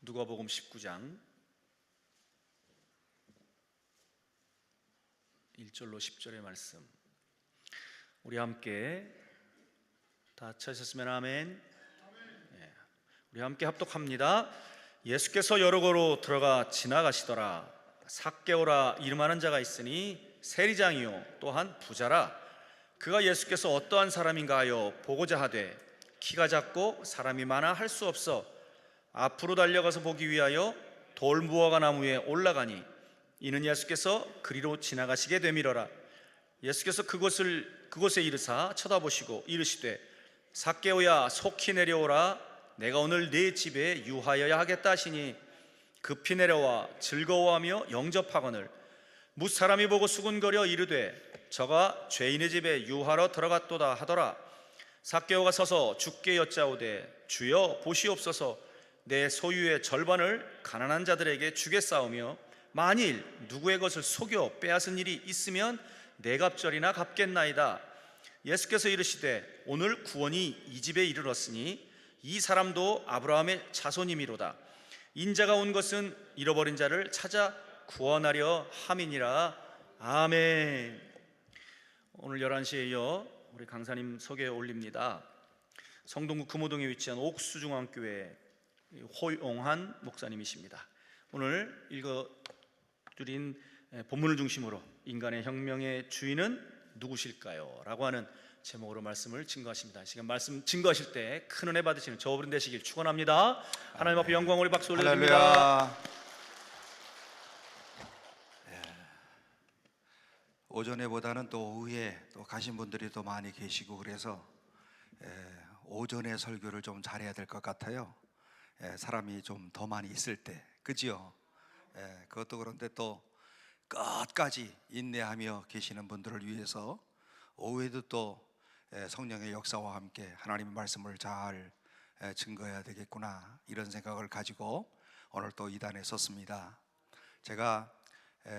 누가복음 19장 1절로 10절의 말씀, 우리 함께 다 찾으셨으면 아멘. 우리 함께 합독합니다. 예수께서 여러 고로 들어가 지나가시더라. 삭개오라 이름하는 자가 있으니 세리장이요 또한 부자라. 그가 예수께서 어떠한 사람인가 하여 보고자 하되 키가 작고 사람이 많아 할 수 없어 앞으로 달려가서 보기 위하여 돌무화과 나무 위에 올라가니 이는 예수께서 그리로 지나가시게 되밀어라. 예수께서 그곳에 이르사 쳐다보시고 이르시되 삭개오야 속히 내려오라. 내가 오늘 네 집에 유하여야 하겠다 하시니 급히 내려와 즐거워하며 영접하거늘 무사람이 보고 수군거려 이르되 저가 죄인의 집에 유하러 들어갔도다 하더라. 삭개오가 서서 주께 여짜오되 주여 보시옵소서, 내 소유의 절반을 가난한 자들에게 주겠사오며 만일 누구의 것을 속여 빼앗은 일이 있으면 네 갑절이나 갚겠나이다. 예수께서 이르시되 오늘 구원이 이 집에 이르렀으니 이 사람도 아브라함의 자손이미로다. 인자가 온 것은 잃어버린 자를 찾아 구원하려 함이니라. 아멘. 오늘 11시에 이어 우리 강사님 소개 올립니다. 성동구 금호동에 위치한 옥수중앙교회 호용한 목사님이십니다. 오늘 읽어드린 본문을 중심으로 인간의 혁명의 주인은 누구실까요? 라고 하는 제목으로 말씀을 증거하십니다. 지금 말씀 증거하실 때 큰 은혜 받으시는 저어른 되시길 축원합니다. 하나님 앞에 영광 우리 박수 올려드립니다. 오전에보다는 또 오후에 또 가신 분들이 또 많이 계시고 그래서 오전에 설교를 좀 잘해야 될 것 같아요. 사람이 좀 더 많이 있을 때, 그지요? 그것도 그런데 또 끝까지 인내하며 계시는 분들을 위해서 오후에도 또 성령의 역사와 함께 하나님의 말씀을 잘 증거해야 되겠구나, 이런 생각을 가지고 오늘 또 이 단에 섰습니다. 제가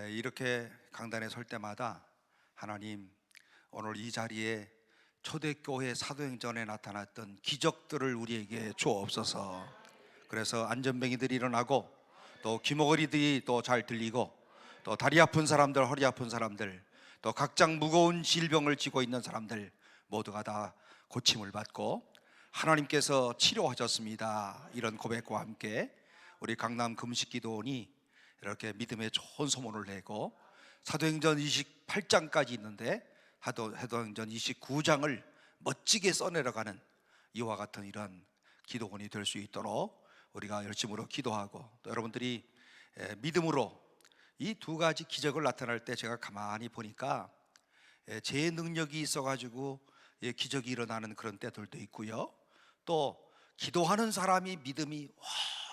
이렇게 강단에 설 때마다 하나님, 오늘 이 자리에 초대교회 사도행전에 나타났던 기적들을 우리에게 주옵소서. 그래서 안전뱅이들이 일어나고 또 귀머거리들이 또 잘 들리고 또 다리 아픈 사람들, 허리 아픈 사람들, 또 각장 무거운 질병을 지고 있는 사람들 모두가 다 고침을 받고 하나님께서 치료하셨습니다, 이런 고백과 함께 우리 강남 금식기도원이 이렇게 믿음의 좋은 소문을 내고 사도행전 28장까지 있는데 사도행전 29장을 멋지게 써내려가는 이와 같은 이런 기도원이 될 수 있도록 우리가 열심으로 기도하고, 또 여러분들이 믿음으로 이 두 가지 기적을 나타날 때 제가 가만히 보니까 제 능력이 있어가지고 기적이 일어나는 그런 때들도 있고요, 또 기도하는 사람이 믿음이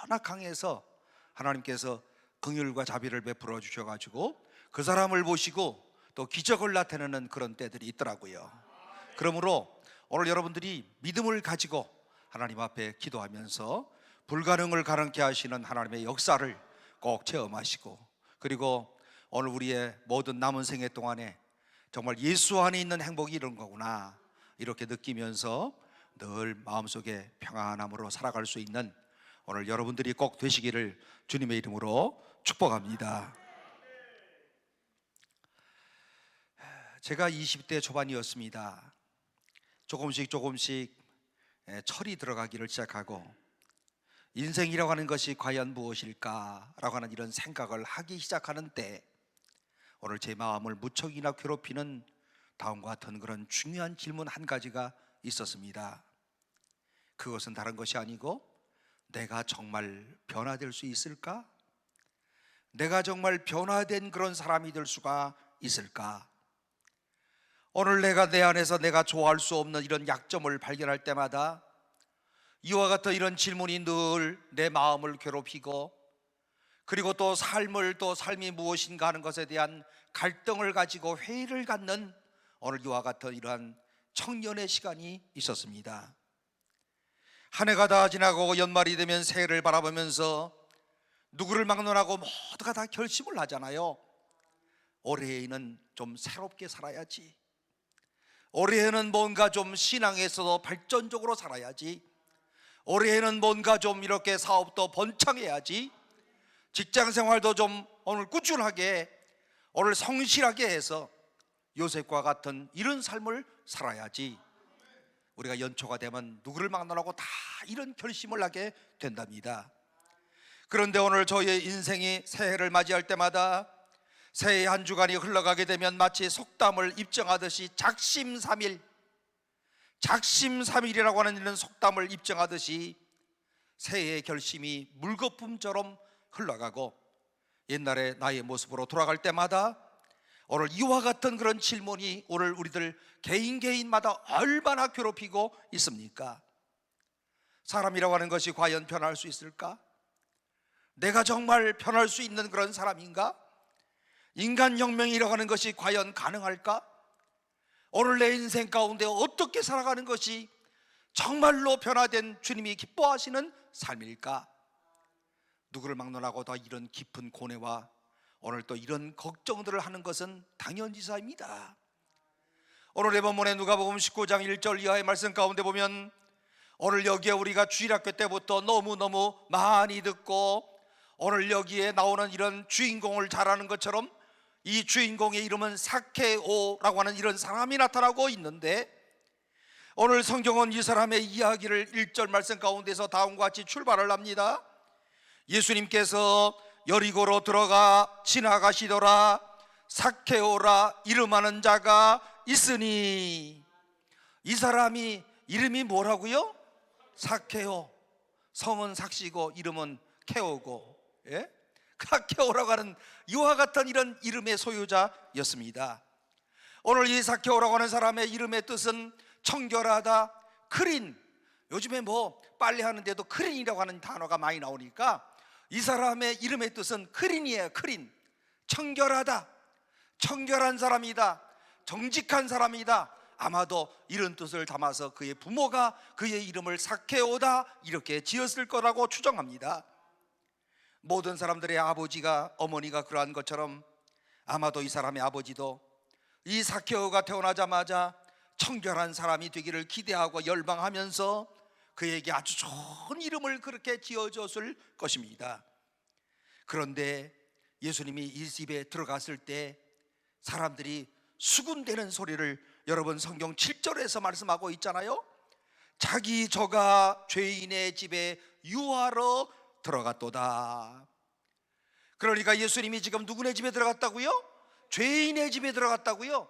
워낙 강해서 하나님께서 긍휼과 자비를 베풀어 주셔가지고 그 사람을 보시고 또 기적을 나타내는 그런 때들이 있더라고요. 그러므로 오늘 여러분들이 믿음을 가지고 하나님 앞에 기도하면서 불가능을 가능케 하시는 하나님의 역사를 꼭 체험하시고, 그리고 오늘 우리의 모든 남은 생애 동안에 정말 예수 안에 있는 행복이 이런 거구나, 이렇게 느끼면서 늘 마음속에 평안함으로 살아갈 수 있는 오늘 여러분들이 꼭 되시기를 주님의 이름으로 축복합니다. 제가 20대 초반이었습니다. 조금씩 철이 들어가기를 시작하고 인생이라고 하는 것이 과연 무엇일까라고 하는 이런 생각을 하기 시작하는 때 오늘 제 마음을 무척이나 괴롭히는 다음과 같은 그런 중요한 질문 한 가지가 있었습니다. 그것은 다른 것이 아니고 내가 정말 변화될 수 있을까? 내가 정말 변화된 그런 사람이 될 수가 있을까? 오늘 내가 내 안에서 내가 좋아할 수 없는 이런 약점을 발견할 때마다 이와 같은 이런 질문이 늘 내 마음을 괴롭히고, 그리고 또 삶이 무엇인가 하는 것에 대한 갈등을 가지고 회의를 갖는 오늘 이와 같은 이러한 청년의 시간이 있었습니다. 한 해가 다 지나고 연말이 되면 새해를 바라보면서 누구를 막론하고 모두가 다 결심을 하잖아요. 올해에는 좀 새롭게 살아야지, 올해에는 뭔가 좀 신앙에서도 발전적으로 살아야지, 올해에는 뭔가 좀 이렇게 사업도 번창해야지, 직장 생활도 좀 오늘 꾸준하게, 오늘 성실하게 해서 요셉과 같은 이런 삶을 살아야지. 우리가 연초가 되면 누구를 막론하고 다 이런 결심을 하게 된답니다. 그런데 오늘 저희의 인생이 새해를 맞이할 때마다 새해 한 주간이 흘러가게 되면 마치 속담을 입증하듯이 작심삼일이라고 하는 이런 속담을 입증하듯이 새해의 결심이 물거품처럼 흘러가고, 옛날에 나의 모습으로 돌아갈 때마다 오늘 이와 같은 그런 질문이 오늘 우리들 개인마다 얼마나 괴롭히고 있습니까? 사람이라고 하는 것이 과연 변할 수 있을까? 내가 정말 변할 수 있는 그런 사람인가? 인간혁명이라고 하는 것이 과연 가능할까? 오늘 내 인생 가운데 어떻게 살아가는 것이 정말로 변화된 주님이 기뻐하시는 삶일까? 누구를 막론하고 다 이런 깊은 고뇌와 오늘 또 이런 걱정들을 하는 것은 당연지사입니다. 오늘의 본문에 누가복음 19장 1절 이하의 말씀 가운데 보면, 오늘 여기에 우리가 주일학교 때부터 너무너무 많이 듣고 오늘 여기에 나오는 이런 주인공을 잘 아는 것처럼 이 주인공의 이름은 삭케오라고 하는 이런 사람이 나타나고 있는데, 오늘 성경은 이 사람의 이야기를 1절 말씀 가운데서 다음과 같이 출발을 합니다. 예수님께서 여리고로 들어가 지나가시더라. 삭케오라 이름하는 자가 있으니. 이 사람이 이름이 뭐라고요? 삭케오. 성은 삭시고 이름은 케오고, 삭케오라고 하는 이와 같은 이런 이름의 소유자였습니다. 오늘 이 삭케오라고 하는 사람의 이름의 뜻은 청결하다, 크린. 요즘에 뭐 빨래 하는데도 크린이라고 하는 단어가 많이 나오니까 이 사람의 이름의 뜻은 크린이에요. 크린. 청결하다, 청결한 사람이다, 정직한 사람이다. 아마도 이런 뜻을 담아서 그의 부모가 그의 이름을 삭케오다 이렇게 지었을 거라고 추정합니다. 모든 사람들의 아버지가, 어머니가 그러한 것처럼 아마도 이 사람의 아버지도 이 삭케오가 태어나자마자 청결한 사람이 되기를 기대하고 열망하면서 그에게 아주 좋은 이름을 그렇게 지어줬을 것입니다. 그런데 예수님이 이 집에 들어갔을 때 사람들이 수군대는 소리를 여러분 성경 7절에서 말씀하고 있잖아요. 자기 저가 죄인의 집에 유하러 들어갔도다. 그러니까 예수님이 지금 누구네 집에 들어갔다고요? 죄인의 집에 들어갔다고요.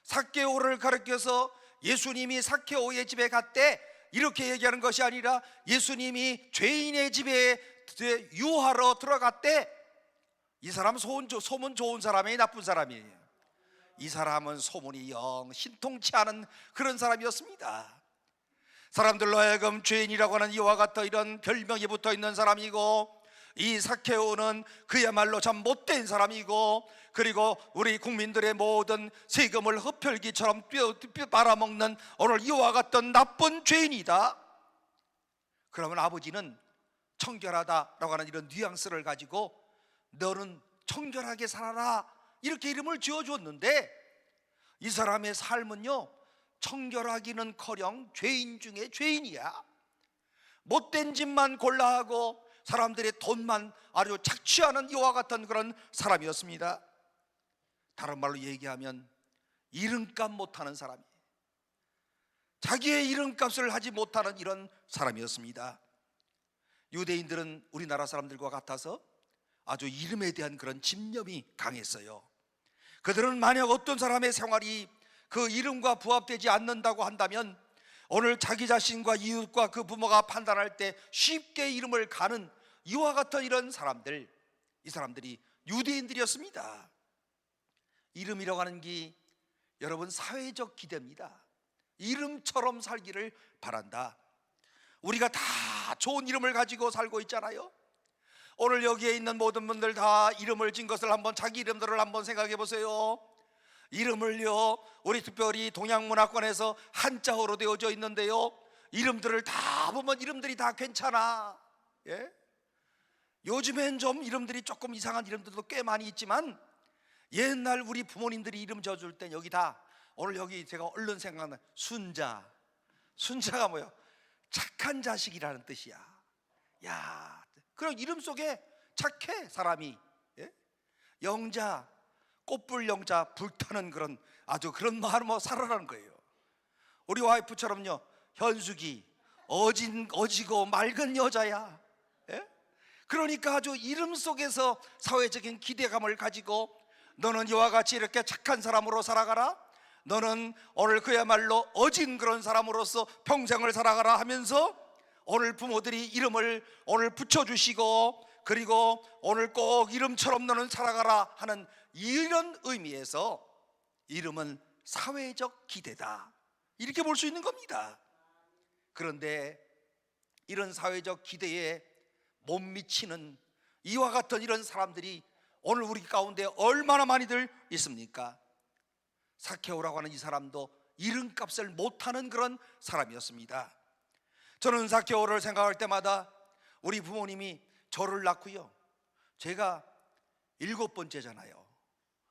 삭케오를 가르쳐서 예수님이 삭케오의 집에 갔대 이렇게 얘기하는 것이 아니라 예수님이 죄인의 집에 유하러 들어갔대. 이 사람 소문 좋은 사람이에요, 나쁜 사람이에요? 이 사람은 소문이 영 신통치 않은 그런 사람이었습니다. 사람들로 하여금 죄인이라고 하는 이와 같은 이런 별명이 붙어 있는 사람이고, 이 삭케오는 그야말로 참 못된 사람이고, 그리고 우리 국민들의 모든 세금을 흡혈귀처럼 빨아먹는 오늘 이와 같은 나쁜 죄인이다. 그러면 아버지는 청결하다라고 하는 이런 뉘앙스를 가지고 너는 청결하게 살아라 이렇게 이름을 지어줬는데, 이 사람의 삶은요 청결하기는커녕 죄인 중에 죄인이야. 못된 짓만 골라하고 사람들의 돈만 아주 착취하는 이와 같은 그런 사람이었습니다. 다른 말로 얘기하면 이름값 못하는 사람이에요. 자기의 이름값을 하지 못하는 이런 사람이었습니다. 유대인들은 우리나라 사람들과 같아서 아주 이름에 대한 그런 집념이 강했어요. 그들은 만약 어떤 사람의 생활이 그 이름과 부합되지 않는다고 한다면 오늘 자기 자신과 이웃과 그 부모가 판단할 때 쉽게 이름을 가는 이와 같은 이런 사람들, 이 사람들이 유대인들이었습니다. 이름이라고 하는 게 여러분 사회적 기대입니다. 이름처럼 살기를 바란다. 우리가 다 좋은 이름을 가지고 살고 있잖아요. 오늘 여기에 있는 모든 분들 다 이름을 진 것을 한번 자기 이름들을 한번 생각해 보세요. 이름을요 우리 특별히 동양문화권에서 한자어로 되어져 있는데요, 이름들을 다 보면 이름들이 다 괜찮아. 요즘엔 좀 이름들이 조금 이상한 이름들도 꽤 많이 있지만 옛날 우리 부모님들이 이름 지어줄 땐 여기 다, 오늘 여기 제가 얼른 생각나는 순자가 뭐야? 착한 자식이라는 뜻이야. 야, 그런 이름 속에 착해 사람이. 예? 영자, 꽃불 영자, 불타는 그런 아주 그런 마음으로 살아라는 거예요. 우리 와이프처럼요, 현숙이 어지고 맑은 여자야. 예? 그러니까 아주 이름 속에서 사회적인 기대감을 가지고 너는 이와 같이 이렇게 착한 사람으로 살아가라, 너는 오늘 그야말로 어진 그런 사람으로서 평생을 살아가라 하면서 오늘 부모들이 이름을 오늘 붙여주시고, 그리고 오늘 꼭 이름처럼 너는 살아가라 하는 이런 의미에서 이름은 사회적 기대다, 이렇게 볼 수 있는 겁니다. 그런데 이런 사회적 기대에 못 미치는 이와 같은 이런 사람들이 오늘 우리 가운데 얼마나 많이들 있습니까? 사케오라고 하는 이 사람도 이름값을 못하는 그런 사람이었습니다. 저는 사케오를 생각할 때마다 우리 부모님이 저를 낳고요, 제가 7번째잖아요.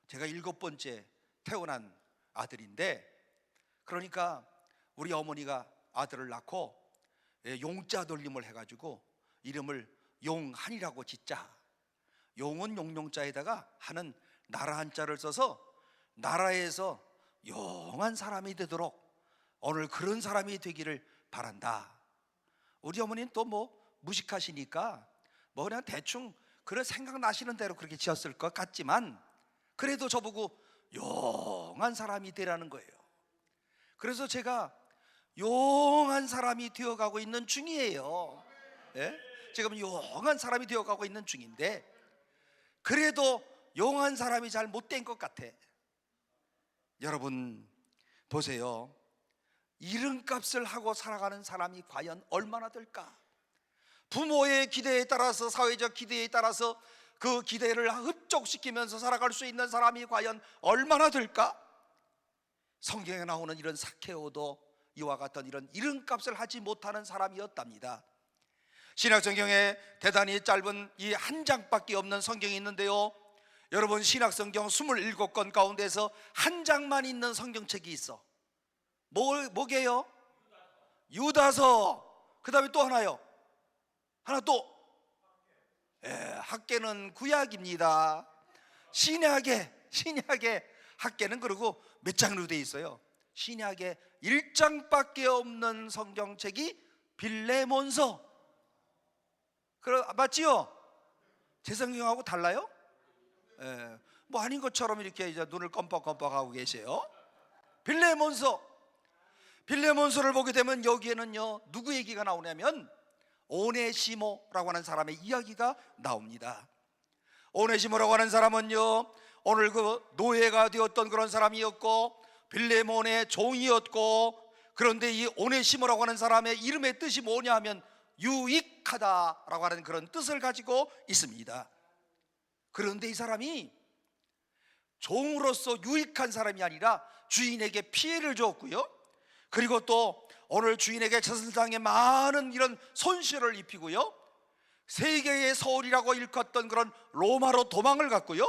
제가 7번째 태어난 아들인데, 그러니까 우리 어머니가 아들을 낳고 용자 돌림을 해가지고 이름을 용한이라고 짓자. 용은 용용자에다가 하는 나라 한자를 써서 나라에서 용한 사람이 되도록 오늘 그런 사람이 되기를 바란다. 우리 어머니는 또 뭐 무식하시니까 뭐 그냥 대충 그런 생각나시는 대로 그렇게 지었을 것 같지만, 그래도 저보고 용한 사람이 되라는 거예요. 그래서 제가 용한 사람이 되어가고 있는 중이에요. 예? 지금 용한 사람이 되어가고 있는 중인데, 그래도 용한 사람이 잘 못된 것 같아. 여러분 보세요. 이름값을 하고 살아가는 사람이 과연 얼마나 될까? 부모의 기대에 따라서, 사회적 기대에 따라서 그 기대를 흡족시키면서 살아갈 수 있는 사람이 과연 얼마나 될까? 성경에 나오는 이런 사케오도 이와 같은 이런 이름값을 하지 못하는 사람이었답니다. 신약성경에 대단히 짧은 이 한 장밖에 없는 성경이 있는데요, 여러분 신약성경 27권 가운데서 한 장만 있는 성경책이 있어. 뭐게요? 유다서. 그 다음에 또 하나요. 하나 또. 학개는 구약입니다. 신약에 학개는 그리고 몇 장으로 돼 있어요? 신약에 1장밖에 없는 성경책이 빌레몬서. 맞지요? 제 성경하고 달라요? 뭐 아닌 것처럼 이렇게 이제 눈을 껌뻑껌뻑하고 계세요. 빌레몬서를 보게 되면 여기에는요, 누구 얘기가 나오냐면 오네시모라고 하는 사람의 이야기가 나옵니다. 오네시모라고 하는 사람은요, 오늘 그 노예가 되었던 그런 사람이었고 빌레몬의 종이었고, 그런데 이 오네시모라고 하는 사람의 이름의 뜻이 뭐냐 하면 유익하다라고 하는 그런 뜻을 가지고 있습니다. 그런데 이 사람이 종으로서 유익한 사람이 아니라 주인에게 피해를 줬고요, 그리고 또 오늘 주인에게 세상에 많은 이런 손실을 입히고요, 세계의 서울이라고 일컫던 그런 로마로 도망을 갔고요.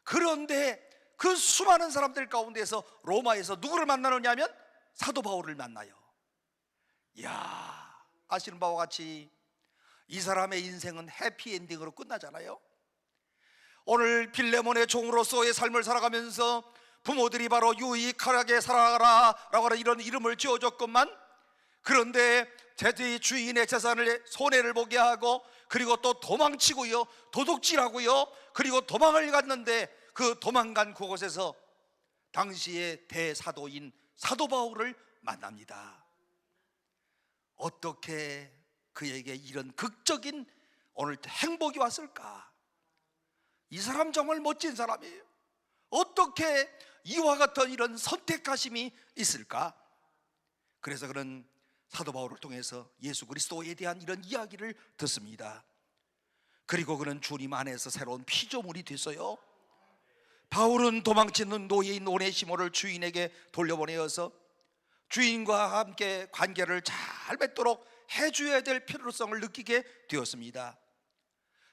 그런데 그 수많은 사람들 가운데서 로마에서 누구를 만나느냐 하면 사도 바울을 만나요. 이야, 아시는 바와 같이 이 사람의 인생은 해피엔딩으로 끝나잖아요. 오늘 빌레몬의 종으로서의 삶을 살아가면서 부모들이 바로 유익하게 살아가라 라고 하는 이런 이름을 지어줬건만, 그런데 제 주인의 재산을 손해를 보게 하고, 그리고 또 도망치고요, 도둑질하고요, 그리고 도망을 갔는데 그 도망간 그곳에서 당시의 대사도인 사도 바울을 만납니다. 어떻게 그에게 이런 극적인 오늘 행복이 왔을까? 이 사람 정말 멋진 사람이에요. 어떻게 이와 같은 이런 선택하심이 있을까? 그래서 그는 사도 바울을 통해서 예수 그리스도에 대한 이런 이야기를 듣습니다. 그리고 그는 주님 안에서 새로운 피조물이 됐어요. 바울은 도망치는 노예인 오네시모를 주인에게 돌려보내어서 주인과 함께 관계를 잘 맺도록 해줘야 될 필요성을 느끼게 되었습니다.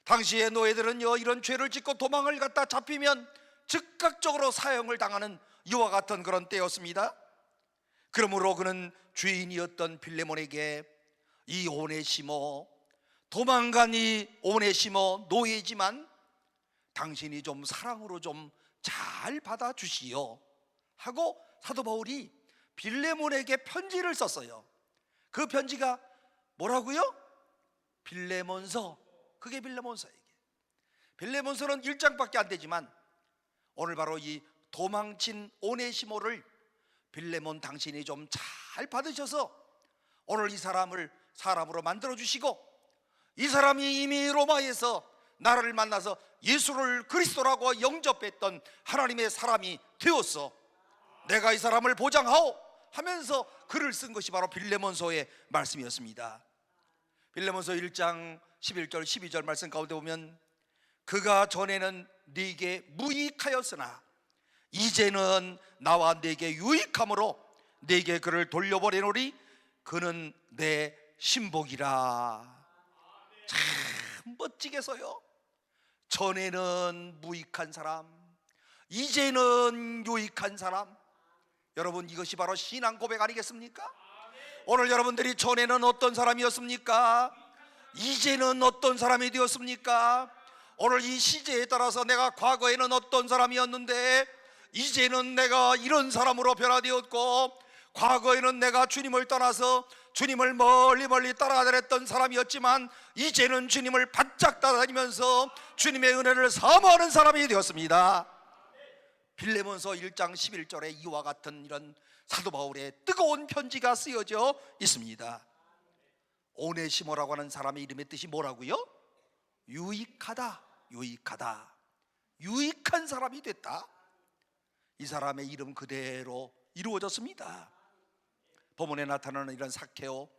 당시의 노예들은요, 이런 죄를 짓고 도망을 갔다 잡히면 즉각적으로 사형을 당하는 이와 같은 그런 때였습니다. 그러므로 그는 주인이었던 빌레몬에게 이 오네시모, 도망간 이 오네시모 노예지만 당신이 좀 사랑으로 좀 잘 받아주시오 하고 사도 바울이 빌레몬에게 편지를 썼어요. 그 편지가 뭐라고요? 빌레몬서. 그게 빌레몬서예요. 빌레몬서는 1장밖에 안 되지만 오늘 바로 이 도망친 오네시모를 빌레몬 당신이 좀 잘 받으셔서 오늘 이 사람을 사람으로 만들어 주시고, 이 사람이 이미 로마에서 나를 만나서 예수를 그리스도라고 영접했던 하나님의 사람이 되었어, 내가 이 사람을 보장하오 하면서 글을 쓴 것이 바로 빌레몬서의 말씀이었습니다. 빌레몬서 1장 11절 12절 말씀 가운데 보면, 그가 전에는 네게 무익하였으나 이제는 나와 네게 유익함으로 네게 그를 돌려보내노니 그는 내 신복이라. 참 멋지게서요, 전에는 무익한 사람, 이제는 유익한 사람. 여러분, 이것이 바로 신앙 고백 아니겠습니까? 오늘 여러분들이 전에는 어떤 사람이었습니까? 이제는 어떤 사람이 되었습니까? 오늘 이 시제에 따라서 내가 과거에는 어떤 사람이었는데 이제는 내가 이런 사람으로 변화되었고, 과거에는 내가 주님을 떠나서 주님을 멀리 멀리 따라다녔던 사람이었지만 이제는 주님을 바짝 따라다니면서 주님의 은혜를 사모하는 사람이 되었습니다. 빌레몬서 1장 11절에 이와 같은 이런 사도 바울의 뜨거운 편지가 쓰여져 있습니다. 오네시모라고 하는 사람의 이름의 뜻이 뭐라고요? 유익하다, 유익하다, 유익한 사람이 됐다. 이 사람의 이름 그대로 이루어졌습니다. 본문에 나타나는 이런 사케오,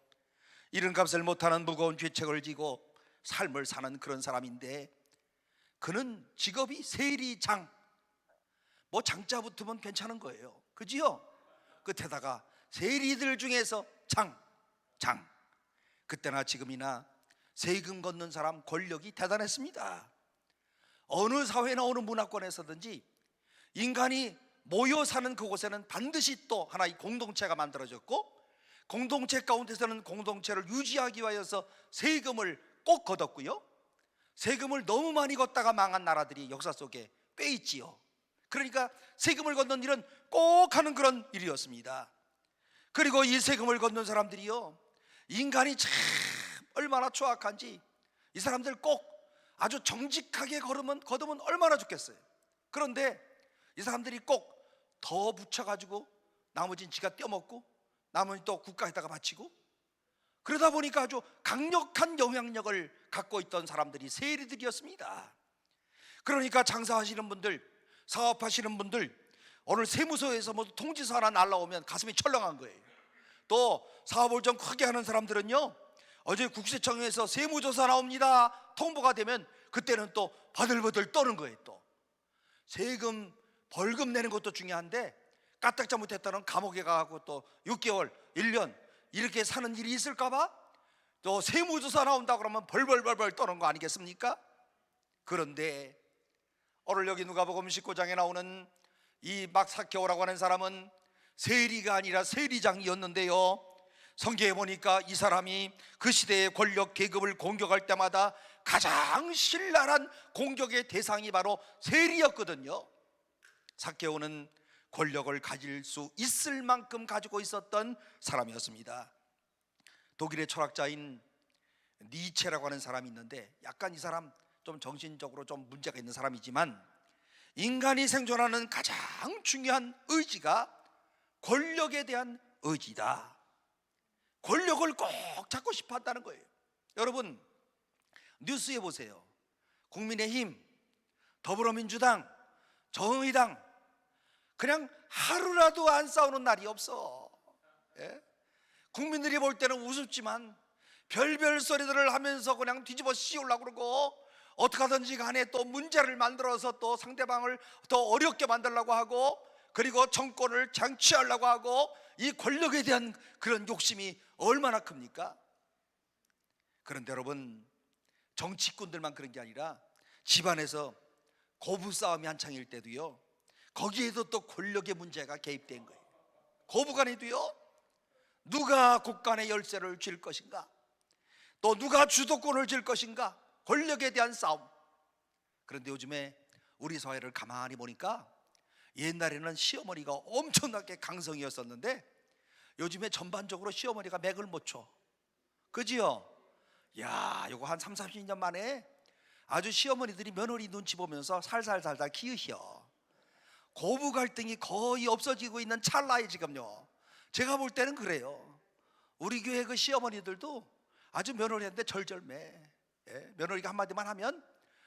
이름값을 못하는 무거운 죄책을 지고 삶을 사는 그런 사람인데, 그는 직업이 세리장. 뭐 장자 붙으면 괜찮은 거예요, 그지요? 끝에다가 세리들 중에서 장. 그때나 지금이나 세금 걷는 사람 권력이 대단했습니다. 어느 사회나 어느 문화권에서든지 인간이 모여 사는 그곳에는 반드시 또 하나의 공동체가 만들어졌고, 공동체 가운데서는 공동체를 유지하기 위하여서 세금을 꼭 걷었고요, 세금을 너무 많이 걷다가 망한 나라들이 역사 속에 꽤 있지요. 그러니까 세금을 걷는 일은 꼭 하는 그런 일이었습니다. 그리고 이 세금을 걷는 사람들이요, 인간이 참 얼마나 추악한지 이 사람들 꼭 아주 정직하게 거두면 얼마나 좋겠어요. 그런데 이 사람들이 꼭 더 붙여가지고 나머지는 지가 떼어먹고 나머지 또 국가에다가 바치고, 그러다 보니까 아주 강력한 영향력을 갖고 있던 사람들이 세리들이었습니다. 그러니까 장사하시는 분들, 사업하시는 분들, 오늘 세무서에서 뭐 통지서 하나 날라오면 가슴이 철렁한 거예요. 또 사업을 좀 크게 하는 사람들은요, 어제 국세청에서 세무조사 나옵니다 통보가 되면 그때는 또 바들바들 떠는 거예요. 또 세금 벌금 내는 것도 중요한데 까딱 잘못했다는 감옥에 가고 또 6개월 1년 이렇게 사는 일이 있을까봐 또 세무조사 나온다 그러면 벌벌벌벌 떠는 거 아니겠습니까? 그런데 오늘 여기 누가복음 19장에 나오는 이 막사케오라고 하는 사람은 세리가 아니라 세리장이었는데요, 성경에 보니까 이 사람이 그 시대의 권력 계급을 공격할 때마다 가장 신랄한 공격의 대상이 바로 세리였거든요. 사케오는 권력을 가질 수 있을 만큼 가지고 있었던 사람이었습니다. 독일의 철학자인 니체라고 하는 사람이 있는데, 약간 이 사람 좀 정신적으로 좀 문제가 있는 사람이지만, 인간이 생존하는 가장 중요한 의지가 권력에 대한 의지다. 권력을 꼭 잡고 싶어 한다는 거예요. 여러분, 뉴스에 보세요. 국민의힘, 더불어민주당, 정의당, 그냥 하루라도 안 싸우는 날이 없어. 예? 국민들이 볼 때는 우습지만 별별 소리들을 하면서 그냥 뒤집어 씌우려고 그러고, 어떻게 하든지 간에 또 문제를 만들어서 또 상대방을 더 어렵게 만들려고 하고, 그리고 정권을 장취하려고 하고, 이 권력에 대한 그런 욕심이 얼마나 큽니까? 그런데 여러분, 정치꾼들만 그런 게 아니라 집안에서 고부싸움이 한창일 때도요, 거기에도 또 권력의 문제가 개입된 거예요. 고부간에도요, 누가 국간의 열쇠를 쥘 것인가, 또 누가 주도권을 쥘 것인가, 권력에 대한 싸움. 그런데 요즘에 우리 사회를 가만히 보니까 옛날에는 시어머니가 엄청나게 강성이었었는데 요즘에 전반적으로 시어머니가 맥을 못 쳐. 그지요? 야, 요거 한 3, 40년 만에 아주 시어머니들이 며느리 눈치 보면서 살살살살 키우셔. 고부 갈등이 거의 없어지고 있는 찰나에 지금요. 제가 볼 때는 그래요. 우리 교회 그 시어머니들도 아주 며느리한테 절절매. 며느리가 한마디만 하면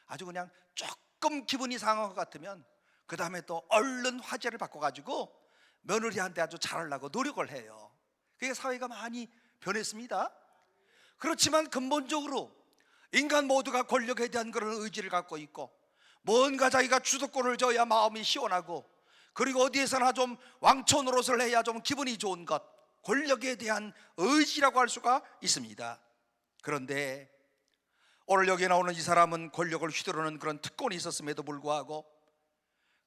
아주 그냥 조금 기분이 상한 것 같으면 그 다음에 또 얼른 화제를 바꿔가지고 며느리한테 아주 잘하려고 노력을 해요. 그게 사회가 많이 변했습니다. 그렇지만 근본적으로 인간 모두가 권력에 대한 그런 의지를 갖고 있고 뭔가 자기가 주도권을 져야 마음이 시원하고 그리고 어디에서나 좀 왕초 노릇을 해야 좀 기분이 좋은 것, 권력에 대한 의지라고 할 수가 있습니다. 그런데 오늘 여기 나오는 이 사람은 권력을 휘두르는 그런 특권이 있었음에도 불구하고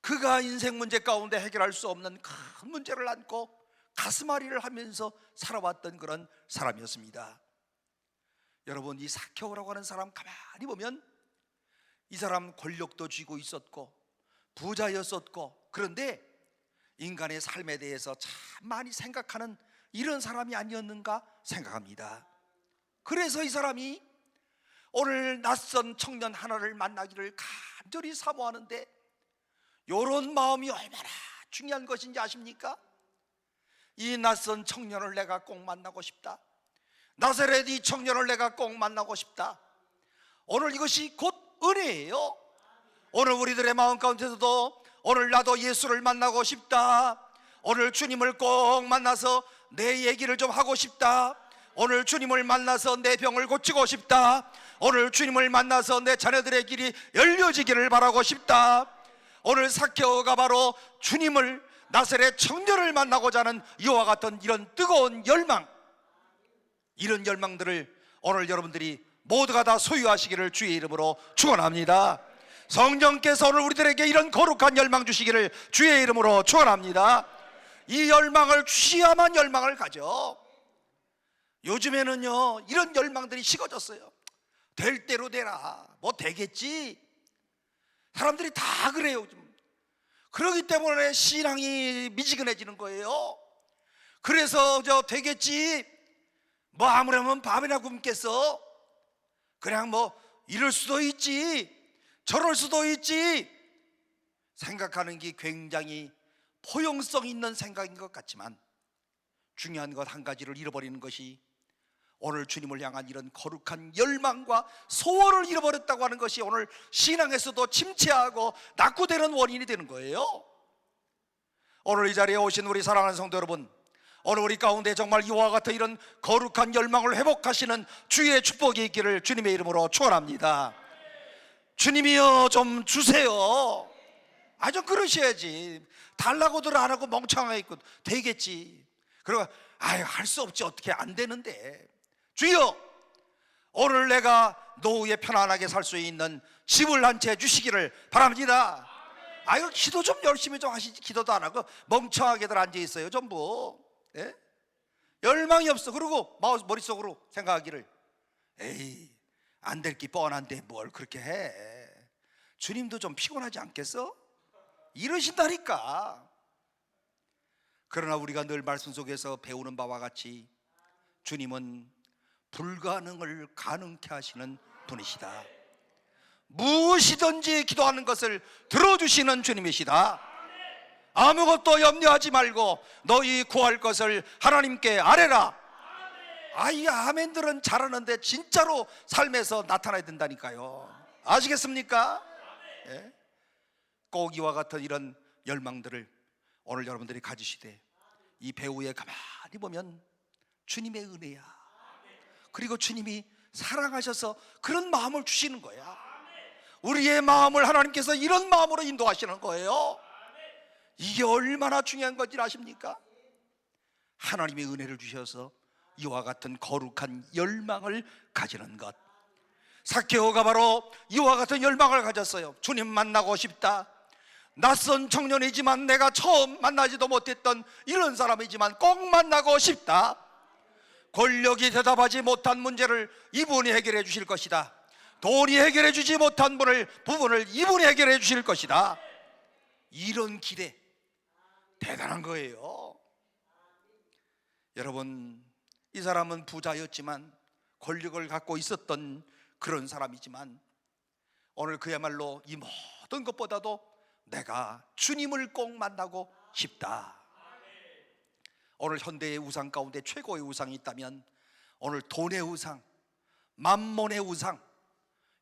그가 인생 문제 가운데 해결할 수 없는 큰 문제를 안고 가슴앓이를 하면서 살아왔던 그런 사람이었습니다. 여러분, 이 사케오라고 하는 사람 가만히 보면 이 사람 권력도 쥐고 있었고 부자였었고 그런데 인간의 삶에 대해서 참 많이 생각하는 이런 사람이 아니었는가 생각합니다. 그래서 이 사람이 오늘 낯선 청년 하나를 만나기를 간절히 사모하는데 이런 마음이 얼마나 중요한 것인지 아십니까? 이 낯선 청년을 내가 꼭 만나고 싶다. 나사렛 이 청년을 내가 꼭 만나고 싶다. 오늘 이것이 곧 은혜예요. 오늘 우리들의 마음 가운데서도 오늘 나도 예수를 만나고 싶다. 오늘 주님을 꼭 만나서 내 얘기를 좀 하고 싶다. 오늘 주님을 만나서 내 병을 고치고 싶다. 오늘 주님을 만나서 내 자녀들의 길이 열려지기를 바라고 싶다. 오늘 사케오가 바로 주님을, 나사렛 청년을 만나고자 하는 이와 같은 이런 뜨거운 열망, 이런 열망들을 오늘 여러분들이 모두가 다 소유하시기를 주의 이름으로 축원합니다. 성령께서 오늘 우리들에게 이런 거룩한 열망 주시기를 주의 이름으로 축원합니다. 이 열망을 주셔야만 열망을 가져. 요즘에는요 이런 열망들이 식어졌어요. 될 대로 되라, 뭐 되겠지. 사람들이 다 그래요. 그러기 때문에 신앙이 미지근해지는 거예요. 그래서 되겠지, 뭐 아무래면 밥이나 굶겠어, 그냥 뭐 이럴 수도 있지 저럴 수도 있지 생각하는 게 굉장히 포용성 있는 생각인 것 같지만 중요한 것 한 가지를 잃어버리는 것이 오늘 주님을 향한 이런 거룩한 열망과 소원을 잃어버렸다고 하는 것이 오늘 신앙에서도 침체하고 낙후되는 원인이 되는 거예요. 오늘 이 자리에 오신 우리 사랑하는 성도 여러분, 오늘 우리 가운데 정말 이와 같은 이런 거룩한 열망을 회복하시는 주의 축복이 있기를 주님의 이름으로 축원합니다. 주님이여 좀 주세요. 좀 그러셔야지. 달라고들 안 하고 멍청하게 있고 되겠지. 그리고 할 수 없지, 어떻게 안 되는데. 주여, 오늘 내가 노후에 편안하게 살 수 있는 집을 한 채 주시기를 바랍니다. 이거 기도 좀 열심히 좀 하시지. 기도도 안 하고 멍청하게들 앉아 있어요 전부. 예? 열망이 없어. 그리고 머릿속으로 생각하기를 에이, 안 될 게 뻔한데 뭘 그렇게 해. 주님도 좀 피곤하지 않겠어? 이러신다니까. 그러나 우리가 늘 말씀 속에서 배우는 바와 같이 주님은 불가능을 가능케 하시는 분이시다. 무엇이든지 기도하는 것을 들어주시는 주님이시다. 아무것도 염려하지 말고 너희 구할 것을 하나님께 아뢰라. 이 아멘들은 잘하는데 진짜로 삶에서 나타나야 된다니까요. 아시겠습니까? 예? 꼭 이와 같은 이런 열망들을 오늘 여러분들이 가지시되 이 배우에 가만히 보면 주님의 은혜야. 그리고 주님이 사랑하셔서 그런 마음을 주시는 거야. 우리의 마음을 하나님께서 이런 마음으로 인도하시는 거예요. 이게 얼마나 중요한 건지 아십니까? 하나님의 은혜를 주셔서 이와 같은 거룩한 열망을 가지는 것. 사케오가 바로 이와 같은 열망을 가졌어요. 주님 만나고 싶다. 낯선 청년이지만 내가 처음 만나지도 못했던 이런 사람이지만 꼭 만나고 싶다. 권력이 대답하지 못한 문제를 이분이 해결해 주실 것이다. 돈이 해결해 주지 못한 부분을 이분이 해결해 주실 것이다. 이런 기대, 대단한 거예요. 여러분, 이 사람은 부자였지만 권력을 갖고 있었던 그런 사람이지만 오늘 그야말로 이 모든 것보다도 내가 주님을 꼭 만나고 싶다. 오늘 현대의 우상 가운데 최고의 우상이 있다면 오늘 돈의 우상, 만몬의 우상.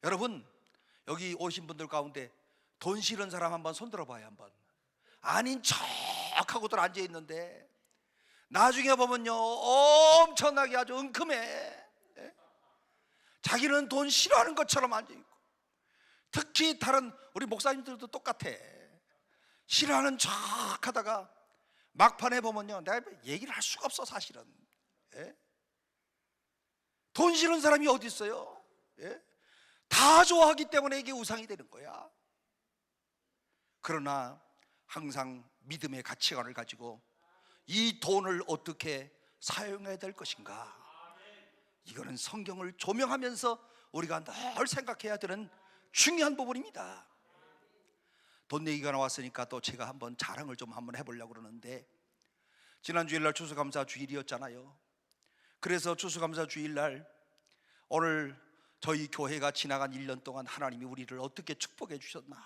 여러분, 여기 오신 분들 가운데 돈 싫은 사람 한번 손 들어봐요. 한번. 아닌 척하고들 앉아 있는데 나중에 보면요 엄청나게 아주 은큼해. 자기는 돈 싫어하는 것처럼 앉아 있고, 특히 다른 우리 목사님들도 똑같아. 싫어하는 척하다가 막판에 보면요 내가 얘기를 할 수가 없어 사실은. 돈 싫은 사람이 어디 있어요? 다 좋아하기 때문에 이게 우상이 되는 거야. 그러나 항상 믿음의 가치관을 가지고 이 돈을 어떻게 사용해야 될 것인가, 이거는 성경을 조명하면서 우리가 늘 생각해야 되는 중요한 부분입니다. 돈 얘기가 나왔으니까 또 제가 한번 자랑을 좀 한번 해보려고 그러는데, 지난 주일날 추수감사 주일이었잖아요. 그래서 추수감사 주일날 오늘 저희 교회가 지나간 1년 동안 하나님이 우리를 어떻게 축복해 주셨나,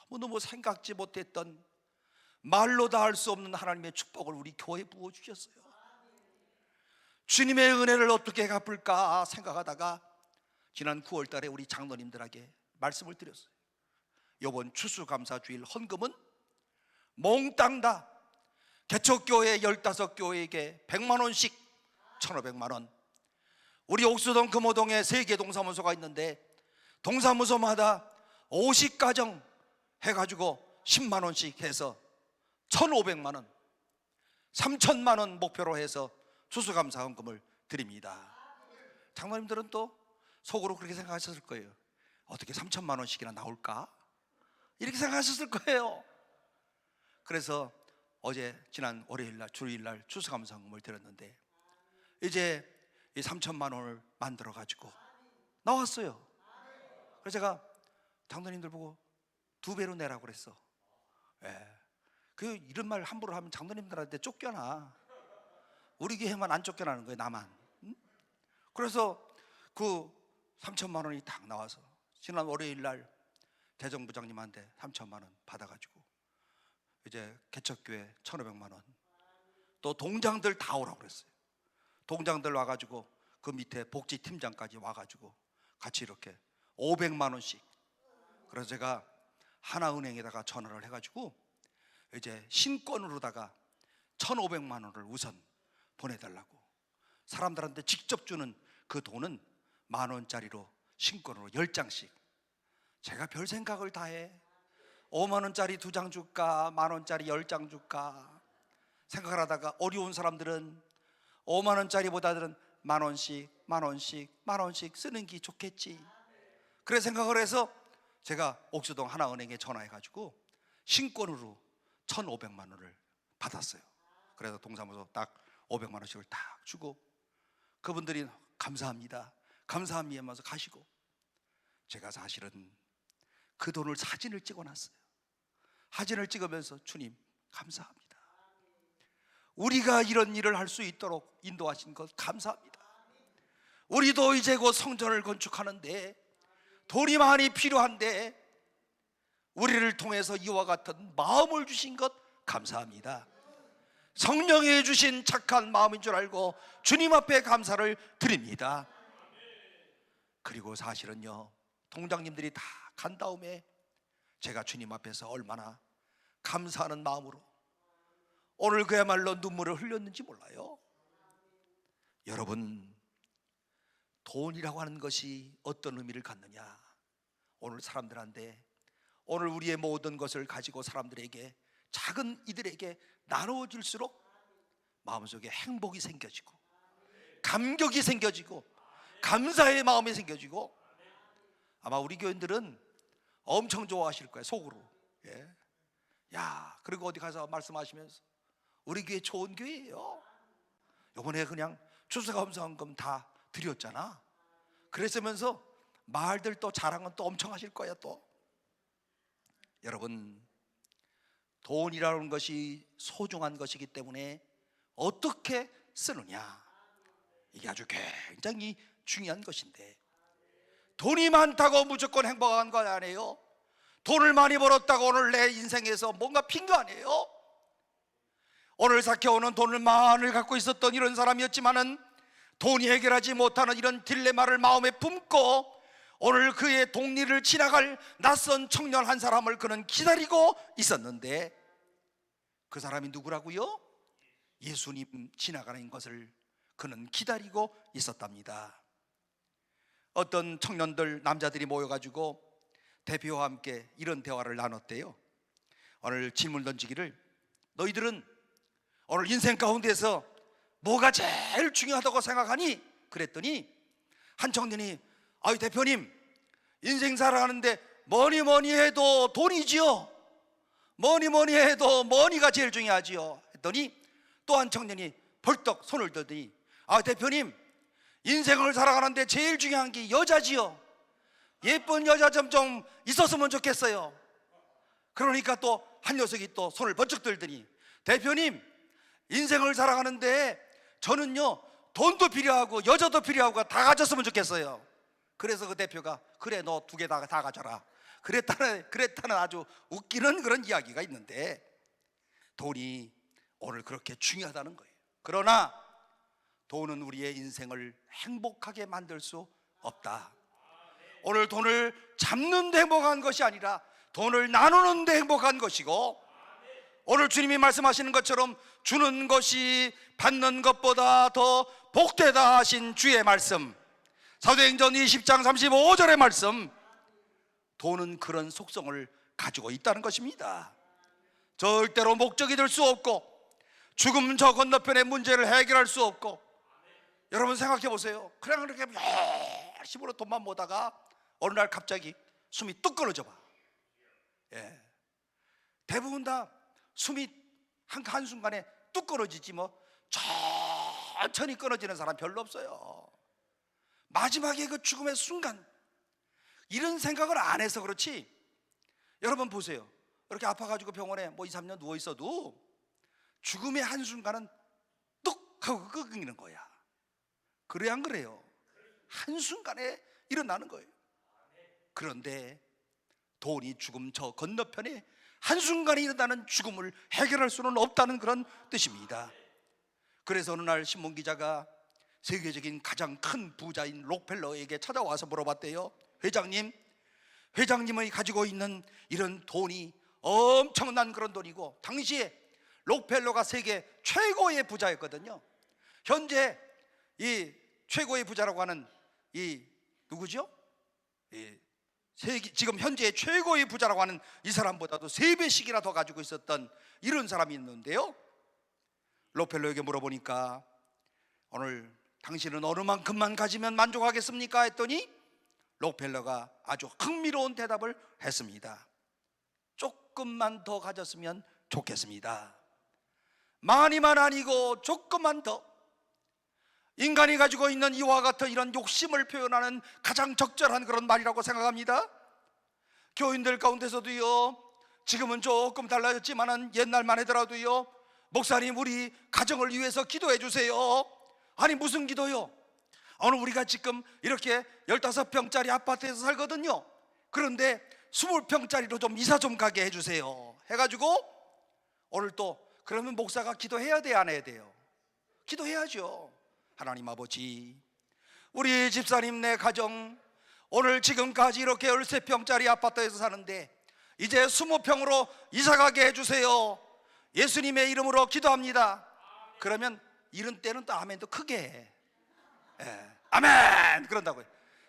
너무너무 생각지 못했던, 말로 다 할 수 없는 하나님의 축복을 우리 교회에 부어주셨어요. 주님의 은혜를 어떻게 갚을까 생각하다가 지난 9월 달에 우리 장로님들에게 말씀을 드렸어요. 이번 추수감사주일 헌금은 몽땅 다 개척교회 15교회에게 100만 원씩 1,500만 원, 우리 옥수동 금호동에 3개 동사무소가 있는데 동사무소마다 50가정 해가지고 10만 원씩 해서 1,500만 원, 3,000만 원 목표로 해서 추수감사 헌금을 드립니다. 장로님들은 또 속으로 그렇게 생각하셨을 거예요. 어떻게 3,000만 원씩이나 나올까? 이렇게 생각하셨을 거예요. 그래서 어제 지난 월요일날 주일날 추수감사 헌금을 드렸는데 이제 이 3,000만 원을 만들어 가지고 나왔어요. 그래서 제가 장로님들 보고 2배로 내라고 그랬어. 그 이런 말 함부로 하면 장로님들한테 쫓겨나. 우리 교회만 안 쫓겨나는 거예요, 나만. 그래서 그 3,000만 원이 딱 나와서 지난 월요일날 대정부장님한테 3,000만 원 받아가지고 이제 개척교회 1,500만 원, 또 동장들 다 오라고 그랬어요. 동장들 와가지고 그 밑에 복지팀장까지 와가지고 같이 이렇게 500만 원씩. 그래서 제가 하나은행에다가 전화를 해가지고 이제 신권으로다가 1,500만 원을 우선 보내달라고, 사람들한테 직접 주는 그 돈은 10,000원짜리로 신권으로 10장씩. 제가 별 생각을 다 해. 5만 원짜리 2장 줄까, 10,000원짜리 10장 줄까 생각을 하다가 어려운 사람들은 5만 원짜리보다는 10,000원씩 10,000원씩 10,000원씩 쓰는 게 좋겠지. 그래 생각을 해서 제가 옥수동 하나은행에 전화해가지고 신권으로 1,500만 원을 받았어요. 그래서 동사무소 딱 500만 원씩을 딱 주고 그분들이 감사합니다 감사합니다 하면서 가시고, 제가 사실은 그 돈을 사진을 찍어놨어요. 사진을 찍으면서 주님 감사합니다, 우리가 이런 일을 할 수 있도록 인도하신 것 감사합니다. 우리도 이제 곧 성전을 건축하는데 돈이 많이 필요한데 우리를 통해서 이와 같은 마음을 주신 것 감사합니다. 성령이 주신 착한 마음인 줄 알고 주님 앞에 감사를 드립니다. 그리고 사실은요, 동장님들이 다 간 다음에 제가 주님 앞에서 얼마나 감사하는 마음으로 오늘 그야말로 눈물을 흘렸는지 몰라요. 여러분, 돈이라고 하는 것이 어떤 의미를 갖느냐, 오늘 사람들한테, 오늘 우리의 모든 것을 가지고 사람들에게, 작은 이들에게 나누어질수록 마음속에 행복이 생겨지고 감격이 생겨지고 감사의 마음이 생겨지고, 아마 우리 교인들은 엄청 좋아하실 거예요, 속으로. 야, 그리고 어디 가서 말씀하시면서 우리 교회 좋은 교회예요, 요번에 그냥 추수감사헌금 다 드렸잖아. 그랬으면서 말들 또 자랑은 또 엄청 하실 거야 또. 여러분, 돈이라는 것이 소중한 것이기 때문에 어떻게 쓰느냐, 이게 아주 굉장히 중요한 것인데, 돈이 많다고 무조건 행복한 건 아니에요. 돈을 많이 벌었다고 오늘 내 인생에서 뭔가 핀 거 아니에요. 오늘 사케오는 돈을 많이 갖고 있었던 이런 사람이었지만은 돈이 해결하지 못하는 이런 딜레마를 마음에 품고 오늘 그의 동리를 지나갈 낯선 청년 한 사람을 그는 기다리고 있었는데, 그 사람이 누구라고요? 예수님 지나가는 것을 그는 기다리고 있었답니다. 어떤 청년들, 남자들이 모여가지고 대표와 함께 이런 대화를 나눴대요. 오늘 질문 던지기를, 너희들은 오늘 인생 가운데서 뭐가 제일 중요하다고 생각하니? 그랬더니 한 청년이, 아유 대표님, 인생 살아가는데 뭐니 해도 돈이지요. 뭐니 해도 머니가 제일 중요하지요. 했더니 또 한 청년이 벌떡 손을 들더니, 아 대표님, 인생을 살아가는데 제일 중요한 게 여자지요. 예쁜 여자 좀 있었으면 좋겠어요. 그러니까 또 한 녀석이 또 손을 번쩍 들더니, 대표님, 인생을 살아가는데 저는요 돈도 필요하고 여자도 필요하고 다 가졌으면 좋겠어요. 그래서 그 대표가, 그래 너 2개 다 가져라. 그랬다는 아주 웃기는 그런 이야기가 있는데, 돈이 오늘 그렇게 중요하다는 거예요. 그러나 돈은 우리의 인생을 행복하게 만들 수 없다. 오늘 돈을 잡는 데 행복한 것이 아니라 돈을 나누는 데 행복한 것이고, 오늘 주님이 말씀하시는 것처럼 주는 것이 받는 것보다 더 복되다 하신 주의 말씀, 사도행전 20장 35절의 말씀, 돈은 그런 속성을 가지고 있다는 것입니다. 절대로 목적이 될 수 없고 죽음 저 건너편의 문제를 해결할 수 없고, 여러분 생각해 보세요. 그냥 그렇게 열심히 돈만 모다가 어느 날 갑자기 숨이 뚝 끊어져 봐. 대부분 다 숨이 한순간에 뚝 끊어지지 뭐 천천히 끊어지는 사람 별로 없어요. 마지막에 그 죽음의 순간, 이런 생각을 안 해서 그렇지. 여러분 보세요. 이렇게 아파가지고 병원에 뭐 2, 3년 누워 있어도 죽음의 한순간은 뚝 하고 끊기는 거야. 그래 안 그래요? 한순간에 일어나는 거예요. 그런데 돈이 죽음 저 건너편에 한순간에 일어나는 죽음을 해결할 수는 없다는 그런 뜻입니다. 그래서 어느 날 신문기자가 세계적인 가장 큰 부자인 록펠러에게 찾아와서 물어봤대요. 회장님이 가지고 있는 이런 돈이 엄청난 그런 돈이고, 당시에 록펠러가 세계 최고의 부자였거든요. 현재 이 최고의 부자라고 하는 이 누구죠? 지금 현재 최고의 부자라고 하는 이 사람보다도 3배씩이나 더 가지고 있었던 이런 사람이 있는데요, 록펠러에게 물어보니까, 오늘 당신은 어느 만큼만 가지면 만족하겠습니까? 했더니 록펠러가 아주 흥미로운 대답을 했습니다. 조금만 더 가졌으면 좋겠습니다. 많이만 아니고 조금만 더. 인간이 가지고 있는 이와 같은 이런 욕심을 표현하는 가장 적절한 그런 말이라고 생각합니다. 교인들 가운데서도요, 지금은 조금 달라졌지만은 옛날만 하더라도요, 목사님 우리 가정을 위해서 기도해 주세요. 아니 무슨 기도요? 오늘 우리가 지금 이렇게 15평짜리 아파트에서 살거든요. 그런데 20평짜리로 좀 이사 좀 가게 해주세요 해가지고, 오늘 또 그러면 목사가 기도해야 돼요, 안 해야 돼요? 기도해야죠. 하나님 아버지, 우리 집사님네 가정 오늘 지금까지 이렇게 13평짜리 아파트에서 사는데 이제 20평으로 이사 가게 해주세요. 예수님의 이름으로 기도합니다. 그러면 이런 때는 또 아멘도 크게 해. 아멘 그런다고요.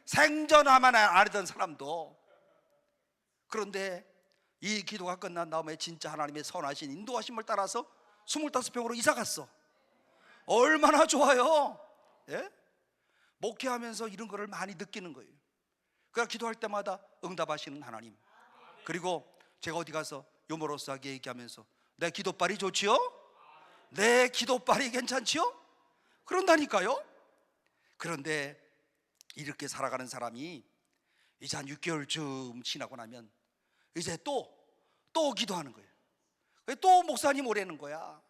생전하면 안 하던 사람도. 그런데 이 기도가 끝난 다음에 진짜 하나님의 선하신 인도하심을 따라서 25평으로 이사 갔어. 얼마나 좋아요. 목회하면서 이런 거를 많이 느끼는 거예요. 그러니까 기도할 때마다 응답하시는 하나님. 그리고 제가 어디 가서 유머러스하게 얘기하면서, 내 기도빨이 좋지요? 내 기도빨이 괜찮지요? 그런다니까요. 그런데 이렇게 살아가는 사람이 이제 한 6개월쯤 지나고 나면 이제 또 기도하는 거예요. 또 목사님 오라는 거야.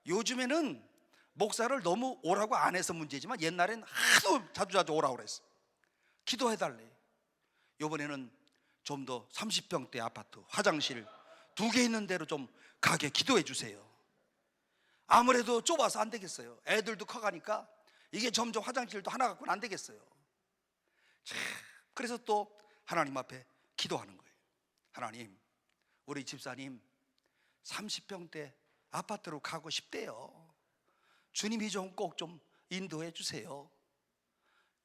요즘에는 목사를 너무 오라고 안 해서 문제지만 옛날엔 하도 자주 오라고 그랬어. 기도해달래. 이번에는 좀 더 30평대 아파트 화장실 2개 있는 대로 좀 가게 기도해 주세요. 아무래도 좁아서 안 되겠어요. 애들도 커가니까 이게 점점 화장실도 하나 갖고는 안 되겠어요. 자, 그래서 또 하나님 앞에 기도하는 거예요. 하나님, 우리 집사님 30평대 아파트로 가고 싶대요. 주님이 좀 꼭 좀 인도해 주세요.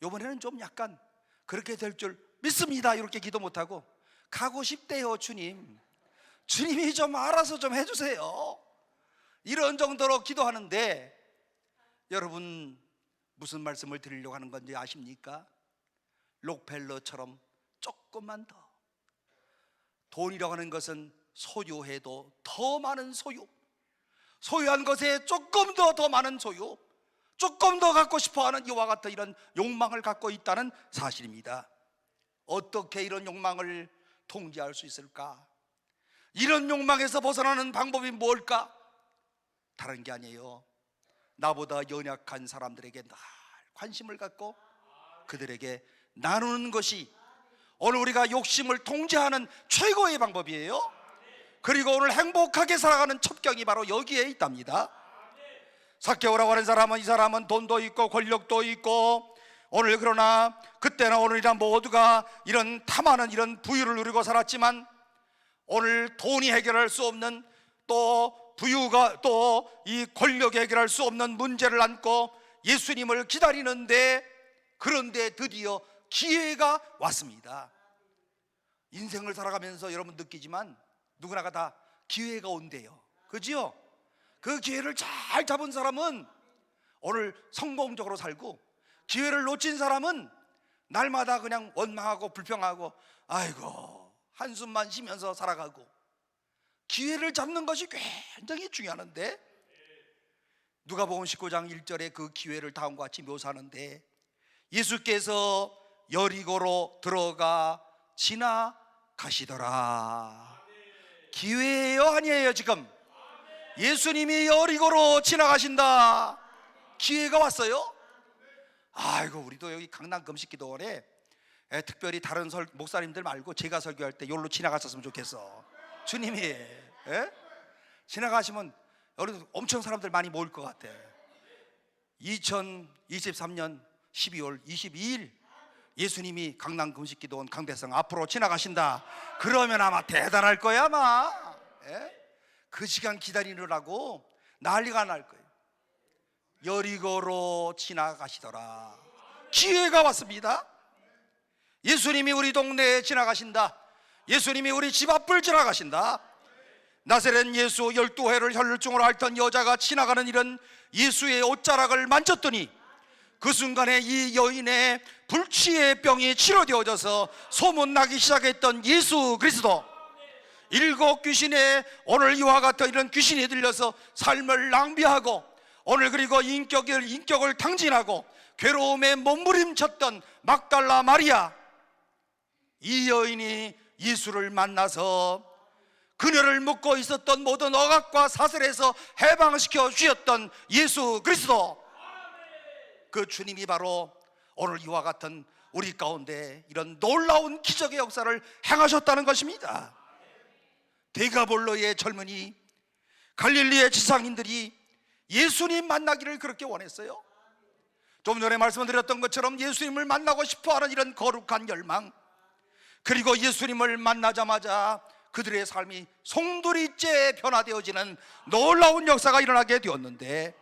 이번에는 좀 약간 그렇게 될 줄 믿습니다 이렇게 기도 못하고 가고 싶대요. 주님이 좀 알아서 좀 해주세요. 이런 정도로 기도하는데, 여러분 무슨 말씀을 드리려고 하는 건지 아십니까? 록펠러처럼 조금만 더, 돈이라고 하는 것은 소유해도 더 많은 소유한 것에 조금 더 많은 소유, 조금 더 갖고 싶어하는 이와 같은 이런 욕망을 갖고 있다는 사실입니다. 어떻게 이런 욕망을 통제할 수 있을까? 이런 욕망에서 벗어나는 방법이 뭘까? 다른 게 아니에요. 나보다 연약한 사람들에게 늘 관심을 갖고 그들에게 나누는 것이 오늘 우리가 욕심을 통제하는 최고의 방법이에요. 그리고 오늘 행복하게 살아가는 첩경이 바로 여기에 있답니다. 삭개오라고 하는 사람은, 이 사람은 돈도 있고 권력도 있고, 오늘 그러나 그때나 오늘이나 모두가 이런 탐하는 이런 부유를 누리고 살았지만, 오늘 돈이 해결할 수 없는, 또 부유가 또 이 권력이 해결할 수 없는 문제를 안고 예수님을 기다리는데, 그런데 드디어 기회가 왔습니다. 인생을 살아가면서 여러분 느끼지만 누구나가 다 기회가 온대요. 그지요? 그 기회를 잘 잡은 사람은 오늘 성공적으로 살고, 기회를 놓친 사람은 날마다 그냥 원망하고 불평하고 아이고 한숨만 쉬면서 살아가고. 기회를 잡는 것이 굉장히 중요한데, 누가복음 19장 1절에 그 기회를 다음과 같이 묘사하는데, 예수께서 여리고로 들어가 지나가시더라. 기회예요, 아니에요? 지금 예수님이 여리고로 지나가신다. 기회가 왔어요. 아이고, 우리도 여기 강남 금식기도원에 특별히 다른 목사님들 말고 제가 설교할 때 여기로 지나갔었으면 좋겠어. 주님이 지나가시면 여기도 엄청 사람들 많이 모일 것 같아. 2023년 12월 22일 예수님이 강남 금식기도원 강대성 앞으로 지나가신다. 그러면 아마 대단할 거야 아마. 그 시간 기다리느라고 난리가 날 거예요. 여리고로 지나가시더라. 기회가 왔습니다. 예수님이 우리 동네에 지나가신다. 예수님이 우리 집 앞을 지나가신다. 나사렛 예수 12회를 혈루증으로 앓던 여자가 지나가는 이런 예수의 옷자락을 만졌더니 그 순간에 이 여인의 불치의 병이 치료되어져서 소문나기 시작했던 예수 그리스도. 7 귀신에 오늘 이와 같은 이런 귀신이 들려서 삶을 낭비하고, 오늘 그리고 인격을 탕진하고 괴로움에 몸부림쳤던 막달라 마리아, 이 여인이 예수를 만나서 그녀를 묶고 있었던 모든 억압과 사슬에서 해방시켜 주셨던 예수 그리스도, 그 주님이 바로 오늘 이와 같은 우리 가운데 이런 놀라운 기적의 역사를 행하셨다는 것입니다. 데가볼로의 젊은이, 갈릴리의 지상인들이 예수님 만나기를 그렇게 원했어요. 좀 전에 말씀드렸던 것처럼 예수님을 만나고 싶어하는 이런 거룩한 열망, 그리고 예수님을 만나자마자 그들의 삶이 송두리째 변화되어지는 놀라운 역사가 일어나게 되었는데,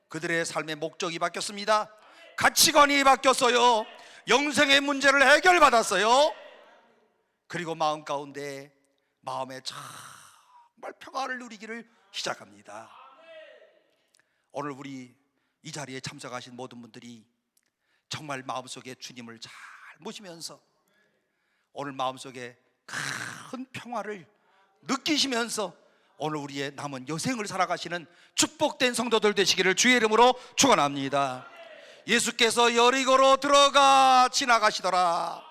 그들의 삶의 목적이 바뀌었습니다. 가치관이 바뀌었어요. 영생의 문제를 해결받았어요. 그리고 마음 가운데 마음에 정말 평화를 누리기를 시작합니다. 오늘 우리 이 자리에 참석하신 모든 분들이 정말 마음속에 주님을 잘 모시면서 오늘 마음속에 큰 평화를 느끼시면서 오늘 우리의 남은 여생을 살아가시는 축복된 성도들 되시기를 주의 이름으로 축원합니다. 예수께서 여리고로 들어가 지나가시더라.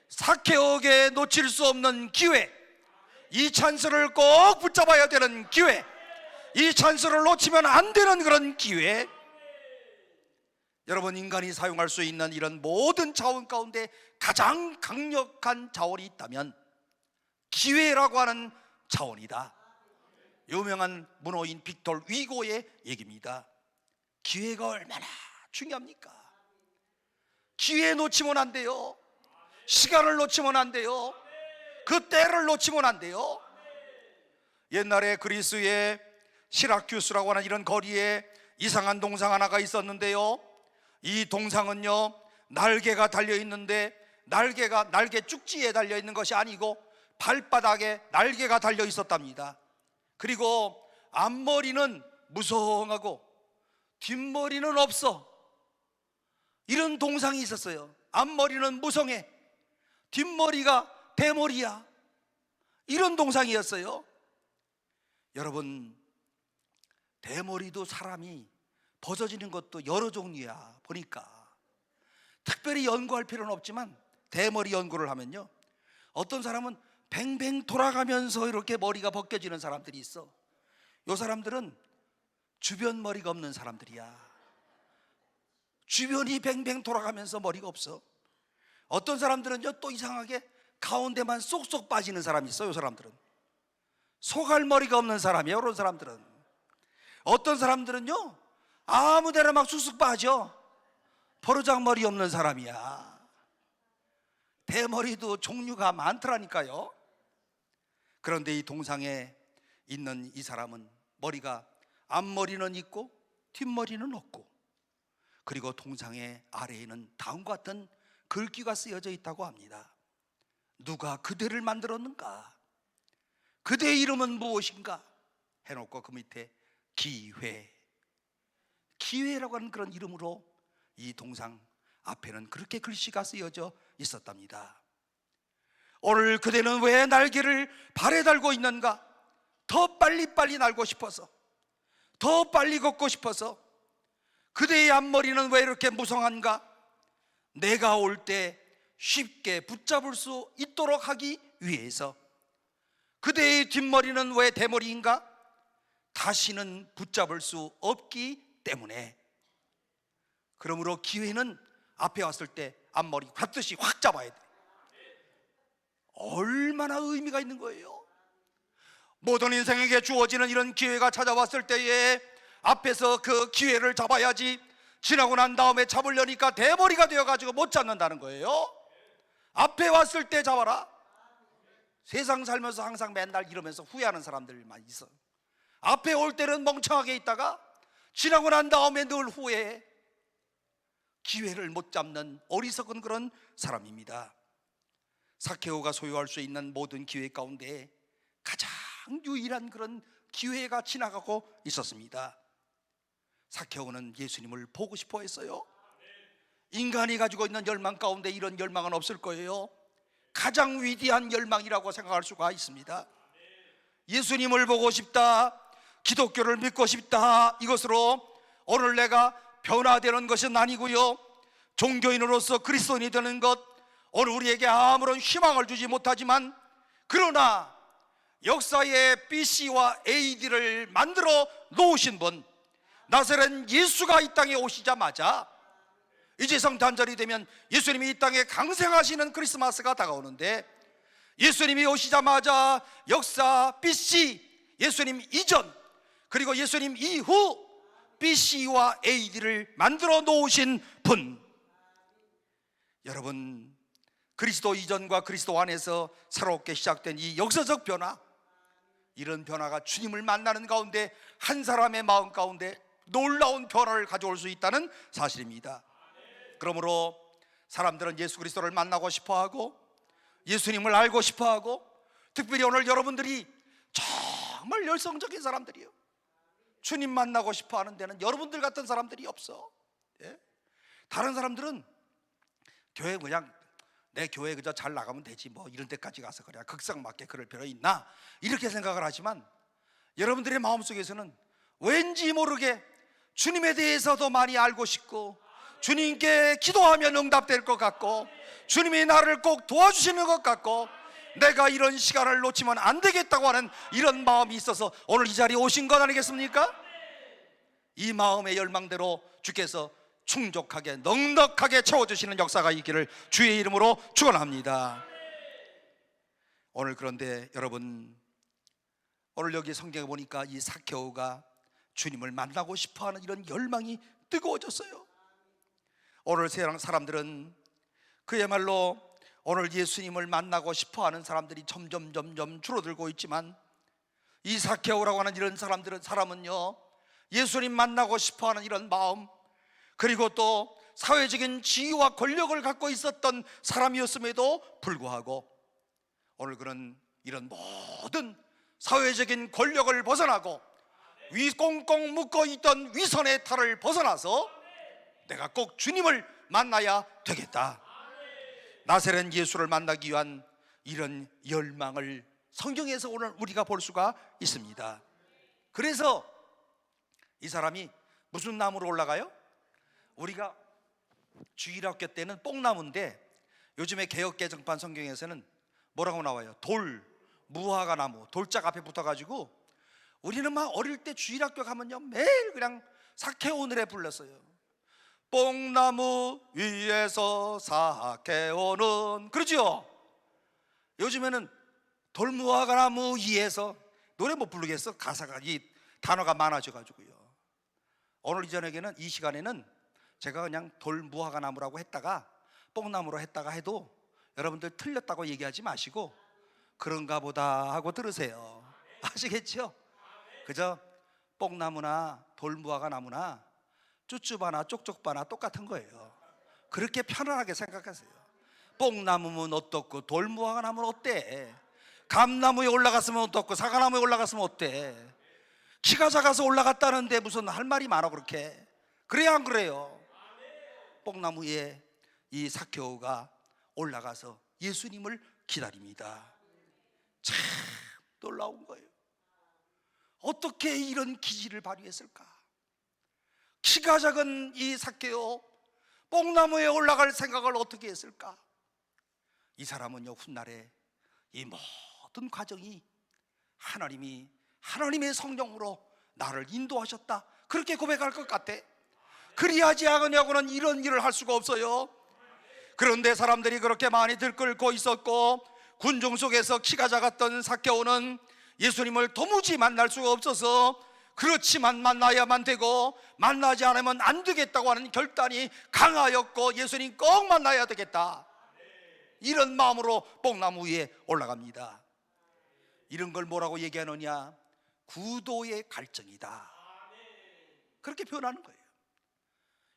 삭개오에게 놓칠 수 없는 기회, 이 찬스를 꼭 붙잡아야 되는 기회, 이 찬스를 놓치면 안 되는 그런 기회. 여러분, 인간이 사용할 수 있는 이런 모든 자원 가운데 가장 강력한 자원이 있다면 기회라고 하는 자원이다. 유명한 문호인 빅톨 위고의 얘기입니다. 기회가 얼마나 중요합니까? 기회 놓치면 안 돼요. 시간을 놓치면 안 돼요. 그 때를 놓치면 안 돼요. 옛날에 그리스의 시라큐스라고 하는 이런 거리에 이상한 동상 하나가 있었는데요, 이 동상은요 날개가 달려있는데 날개가 날개 쭉지에 달려있는 것이 아니고 발바닥에 날개가 달려 있었답니다. 그리고 앞머리는 무성하고 뒷머리는 없어. 이런 동상이 있었어요. 앞머리는 무성해, 뒷머리가 대머리야. 이런 동상이었어요. 여러분, 대머리도 사람이 벗어지는 것도 여러 종류야. 보니까 특별히 연구할 필요는 없지만 대머리 연구를 하면요, 어떤 사람은 뱅뱅 돌아가면서 이렇게 머리가 벗겨지는 사람들이 있어. 이 사람들은 주변 머리가 없는 사람들이야. 주변이 뱅뱅 돌아가면서 머리가 없어. 어떤 사람들은요 또 이상하게 가운데만 쏙쏙 빠지는 사람이 있어요. 이 사람들은 소갈머리가 없는 사람이에요. 이런 사람들은. 어떤 사람들은요 아무데나 막 쑥쑥 빠져. 버르장머리 없는 사람이야. 대머리도 종류가 많더라니까요. 그런데 이 동상에 있는 이 사람은 머리가 앞머리는 있고 뒷머리는 없고, 그리고 동상의 아래에는 다음과 같은 글귀가 쓰여져 있다고 합니다. 누가 그대를 만들었는가? 그대의 이름은 무엇인가? 해놓고 그 밑에 기회, 기회라고 하는 그런 이름으로 이 동상 앞에는 그렇게 글씨가 쓰여져 있었답니다. 오늘 그대는 왜 날개를 발에 달고 있는가? 더 빨리빨리 날고 싶어서, 더 빨리 걷고 싶어서. 그대의 앞머리는 왜 이렇게 무성한가? 내가 올 때 쉽게 붙잡을 수 있도록 하기 위해서. 그대의 뒷머리는 왜 대머리인가? 다시는 붙잡을 수 없기 때문에. 그러므로 기회는 앞에 왔을 때 앞머리 받듯이 확 잡아야 돼. 얼마나 의미가 있는 거예요. 모든 인생에게 주어지는 이런 기회가 찾아왔을 때에 앞에서 그 기회를 잡아야지. 지나고 난 다음에 잡으려니까 대머리가 되어가지고 못 잡는다는 거예요. 앞에 왔을 때 잡아라. 세상 살면서 항상 맨날 이러면서 후회하는 사람들만 있어. 앞에 올 때는 멍청하게 있다가 지나고 난 다음에 늘 후회해. 기회를 못 잡는 어리석은 그런 사람입니다. 삭개오가 소유할 수 있는 모든 기회 가운데 가장 유일한 그런 기회가 지나가고 있었습니다. 삭개오는 예수님을 보고 싶어 했어요. 인간이 가지고 있는 열망 가운데 이런 열망은 없을 거예요. 가장 위대한 열망이라고 생각할 수가 있습니다. 예수님을 보고 싶다, 기독교를 믿고 싶다, 이것으로 오늘 내가 변화되는 것은 아니고요, 종교인으로서 그리스도인이 되는 것, 오늘 우리에게 아무런 희망을 주지 못하지만, 그러나 역사의 BC와 AD를 만들어 놓으신 분, 나사렛 예수가 이 땅에 오시자마자 이제 성탄절이 되면 예수님이 이 땅에 강생하시는 크리스마스가 다가오는데, 예수님이 오시자마자 역사 BC, 예수님 이전 그리고 예수님 이후 BC와 AD를 만들어 놓으신 분. 여러분, 그리스도 이전과 그리스도 안에서 새롭게 시작된 이 역사적 변화, 이런 변화가 주님을 만나는 가운데 한 사람의 마음 가운데 놀라운 변화를 가져올 수 있다는 사실입니다. 그러므로 사람들은 예수 그리스도를 만나고 싶어하고 예수님을 알고 싶어하고, 특별히 오늘 여러분들이 정말 열성적인 사람들이에요. 주님 만나고 싶어하는 데는 여러분들 같은 사람들이 없어. 예? 다른 사람들은 교회 그냥 내 교회 그저 잘 나가면 되지 뭐 이런 데까지 가서 그냥 극성맞게 그럴 필요 있나 이렇게 생각을 하지만, 여러분들의 마음속에서는 왠지 모르게 주님에 대해서도 많이 알고 싶고, 주님께 기도하면 응답될 것 같고, 주님이 나를 꼭 도와주시는 것 같고, 내가 이런 시간을 놓치면 안 되겠다고 하는 이런 마음이 있어서 오늘 이 자리에 오신 것 아니겠습니까? 이 마음의 열망대로 주께서 충족하게 넉넉하게 채워주시는 역사가 있기를 주의 이름으로 축원합니다. 오늘 그런데 여러분, 오늘 여기 성경에 보니까 이 삭개오가 주님을 만나고 싶어하는 이런 열망이 뜨거워졌어요. 오늘 세상 사람들은 그야말로 오늘 예수님을 만나고 싶어하는 사람들이 점점 줄어들고 있지만, 이 삭개오라고 하는 이런 사람은요, 예수님 만나고 싶어하는 이런 마음, 그리고 또 사회적인 지위와 권력을 갖고 있었던 사람이었음에도 불구하고 오늘 그는 이런 모든 사회적인 권력을 벗어나고 꽁꽁 묶어 있던 위선의 탈을 벗어나서 내가 꼭 주님을 만나야 되겠다, 나사렛 예수를 만나기 위한 이런 열망을 성경에서 오늘 우리가 볼 수가 있습니다. 그래서 이 사람이 무슨 나무로 올라가요? 우리가 주일학교 때는 뽕나무인데 요즘에 개역개정판 성경에서는 뭐라고 나와요? 돌, 무화과 나무, 돌짝 앞에 붙어가지고 우리는 막 어릴 때 주일학교 가면요 매일 그냥 삭개오 노래 불렀어요. 뽕나무 위에서 삭개오는, 그러죠? 요즘에는 돌무화과 나무 위에서 노래 못 부르겠어. 가사가, 이 단어가 많아져가지고요. 오늘 이 저녁에는, 이 시간에는 제가 그냥 돌무화과 나무라고 했다가 뽕나무로 했다가 해도 여러분들 틀렸다고 얘기하지 마시고 그런가 보다 하고 들으세요. 아시겠죠? 그저 뽕나무나 돌무화과 나무나 쭈쭈바나 쪽쪽바나 똑같은 거예요. 그렇게 편안하게 생각하세요. 뽕나무면 어떻고 돌무화과 나무는 어때? 감나무에 올라갔으면 어떻고 사과나무에 올라갔으면 어때? 키가 작아서 올라갔다는데 무슨 할 말이 많아 그렇게? 그래야 안 그래요? 뽕나무 위에 이 삭개오가 올라가서 예수님을 기다립니다. 참 놀라운 거예요. 어떻게 이런 기질을 발휘했을까? 키가 작은 이 삭개오, 뽕나무에 올라갈 생각을 어떻게 했을까? 이 사람은요, 훗날에 이 모든 과정이 하나님의 성령으로 나를 인도하셨다, 그렇게 고백할 것 같아. 그리하지 않으냐고는 이런 일을 할 수가 없어요. 그런데 사람들이 그렇게 많이 들끓고 있었고, 군중 속에서 키가 작았던 삭개오는 예수님을 도무지 만날 수가 없어서 그렇지만 만나야만 되고 만나지 않으면 안 되겠다고 하는 결단이 강하였고, 예수님 꼭 만나야 되겠다, 이런 마음으로 뽕나무 위에 올라갑니다. 이런 걸 뭐라고 얘기하느냐? 구도의 갈증이다, 그렇게 표현하는 거예요.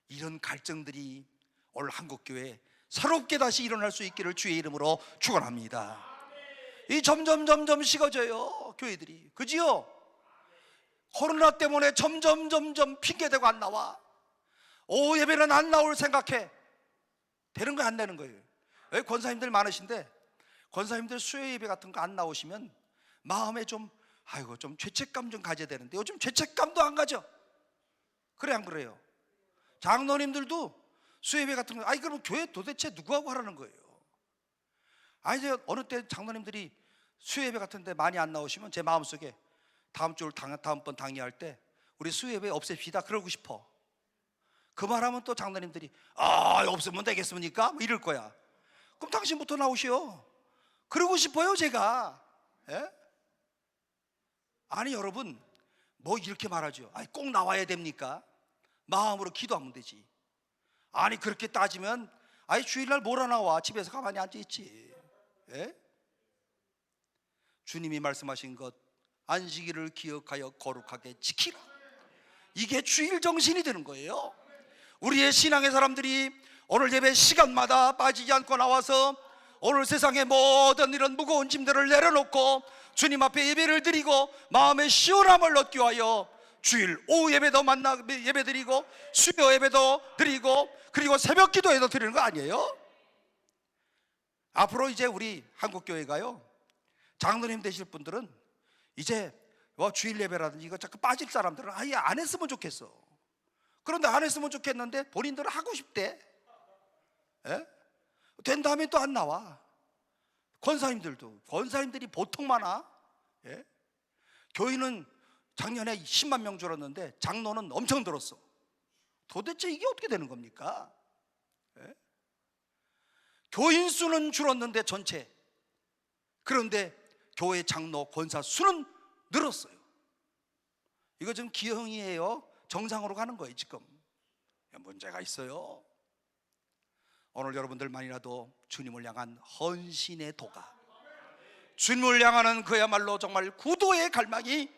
이런 갈증들이 오늘 한국교회에 새롭게 다시 일어날 수 있기를 주의 이름으로 축원합니다. 이 점점 식어져요, 교회들이. 그지요? 코로나 때문에 점점 핑계대고 안 나와. 오후 예배는 안 나올 생각해. 되는 거 안 되는 거예요. 여기 권사님들 많으신데 권사님들 수요 예배 같은 거 안 나오시면 마음에 좀 죄책감 좀 가져야 되는데 요즘 죄책감도 안 가져. 그래 안 그래요? 장로님들도 수요 예배 같은 거, 그럼 교회 도대체 누구하고 하라는 거예요? 이제 어느 때 장로님들이 수요 예배 같은 데 많이 안 나오시면 제 마음속에 다음번 당회할 때 우리 수요 예배 없앱시다 그러고 싶어. 그 말하면 또 장로님들이 없으면 되겠습니까? 뭐 이럴 거야. 그럼 당신부터 나오시오. 그러고 싶어요 제가. 예? 아니 여러분, 뭐 이렇게 말하죠. 꼭 나와야 됩니까? 마음으로 기도하면 되지. 아니 그렇게 따지면 주일날 뭐라 나와? 집에서 가만히 앉아있지. 예? 주님이 말씀하신 것, 안식일을 기억하여 거룩하게 지키라, 이게 주일 정신이 되는 거예요. 우리의 신앙의 사람들이 오늘 예배 시간마다 빠지지 않고 나와서 오늘 세상의 모든 이런 무거운 짐들을 내려놓고 주님 앞에 예배를 드리고 마음의 시원함을 얻기 위하여 주일 오후 예배도 예배 드리고 수요 예배도 드리고 그리고 새벽 기도에도 드리는 거 아니에요? 앞으로 이제 우리 한국교회가요, 장로님 되실 분들은 이제 뭐 주일 예배라든지 이거 자꾸 빠질 사람들은 아예 안 했으면 좋겠어. 그런데 안 했으면 좋겠는데 본인들은 하고 싶대. 예? 된 다음에 또 안 나와. 권사님들이 보통 많아. 예? 교인은 작년에 10만 명 줄었는데 장로는 엄청 늘었어. 도대체 이게 어떻게 되는 겁니까? 예? 교인 수는 줄었는데 전체, 그런데 교회 장로 권사 수는 늘었어요. 이거 지금 기형이에요? 정상으로 가는 거예요 지금? 문제가 있어요. 오늘 여러분들만이라도 주님을 향한 헌신의 도가, 주님을 향하는 그야말로 정말 구도의 갈망이,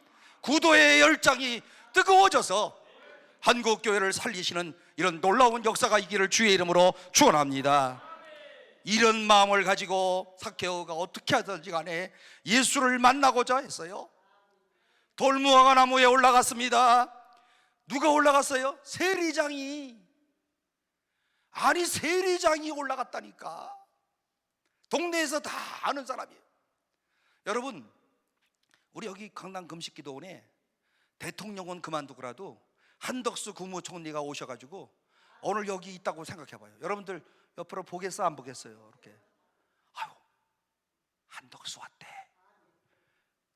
구도의 열정이 뜨거워져서 한국교회를 살리시는 이런 놀라운 역사가 있기를 주의 이름으로 축원합니다. 이런 마음을 가지고 삭개오가 어떻게 하든지 간에 예수를 만나고자 했어요. 돌무화과 나무에 올라갔습니다. 누가 올라갔어요? 세리장이. 아니, 세리장이 올라갔다니까. 동네에서 다 아는 사람이에요. 여러분, 우리 여기 강남 금식기도원에 대통령은 그만두고라도 한덕수 국무총리가 오셔가지고 오늘 여기 있다고 생각해봐요. 여러분들 옆으로 보겠어 안 보겠어요? 이렇게. 아유, 한덕수 왔대,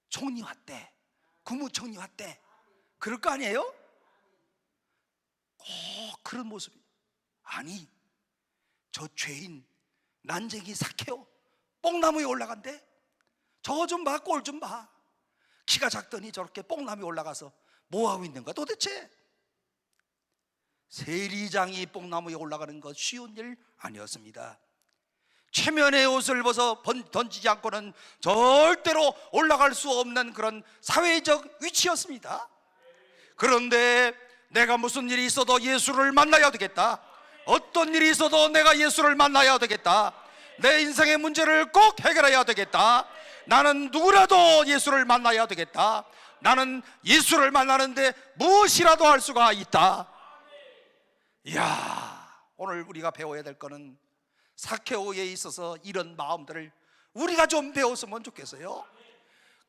총리 왔대, 국무총리 왔대, 그럴 거 아니에요? 그런 모습이. 아니, 저 죄인 난쟁이 삭개오 뽕나무에 올라간대. 저 좀 봐, 꼴 좀 봐. 키가 작더니 저렇게 뽕나무에 올라가서 뭐 하고 있는 거야 도대체? 세리장이 뽕나무에 올라가는 것 쉬운 일 아니었습니다. 체면의 옷을 벗어 던지지 않고는 절대로 올라갈 수 없는 그런 사회적 위치였습니다. 그런데 내가 무슨 일이 있어도 예수를 만나야 되겠다, 어떤 일이 있어도 내가 예수를 만나야 되겠다, 내 인생의 문제를 꼭 해결해야 되겠다, 나는 누구라도 예수를 만나야 되겠다, 나는 예수를 만나는데 무엇이라도 할 수가 있다. 이야, 오늘 우리가 배워야 될 거는 삭개오에 있어서 이런 마음들을 우리가 좀 배웠으면 좋겠어요.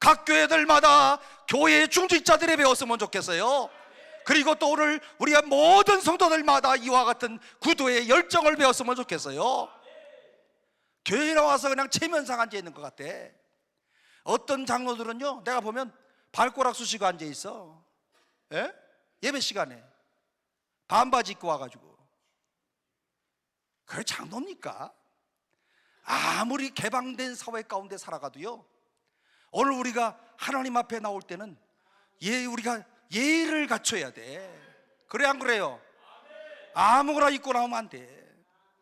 각 교회들마다 교회 중직자들이 배웠으면 좋겠어요. 그리고 또 오늘 우리가 모든 성도들마다 이와 같은 구도의 열정을 배웠으면 좋겠어요. 교회에 나와서 그냥 체면상 앉아 있는 것 같아. 어떤 장로들은요, 내가 보면 발꼬락 쑤시고 앉아 있어. 예? 예배 시간에 반바지 입고 와가지고. 그게 장로입니까? 아무리 개방된 사회 가운데 살아가도요, 오늘 우리가 하나님 앞에 나올 때는 우리가 예의를 갖춰야 돼. 그래 안 그래요? 아무거나 입고 나오면 안 돼.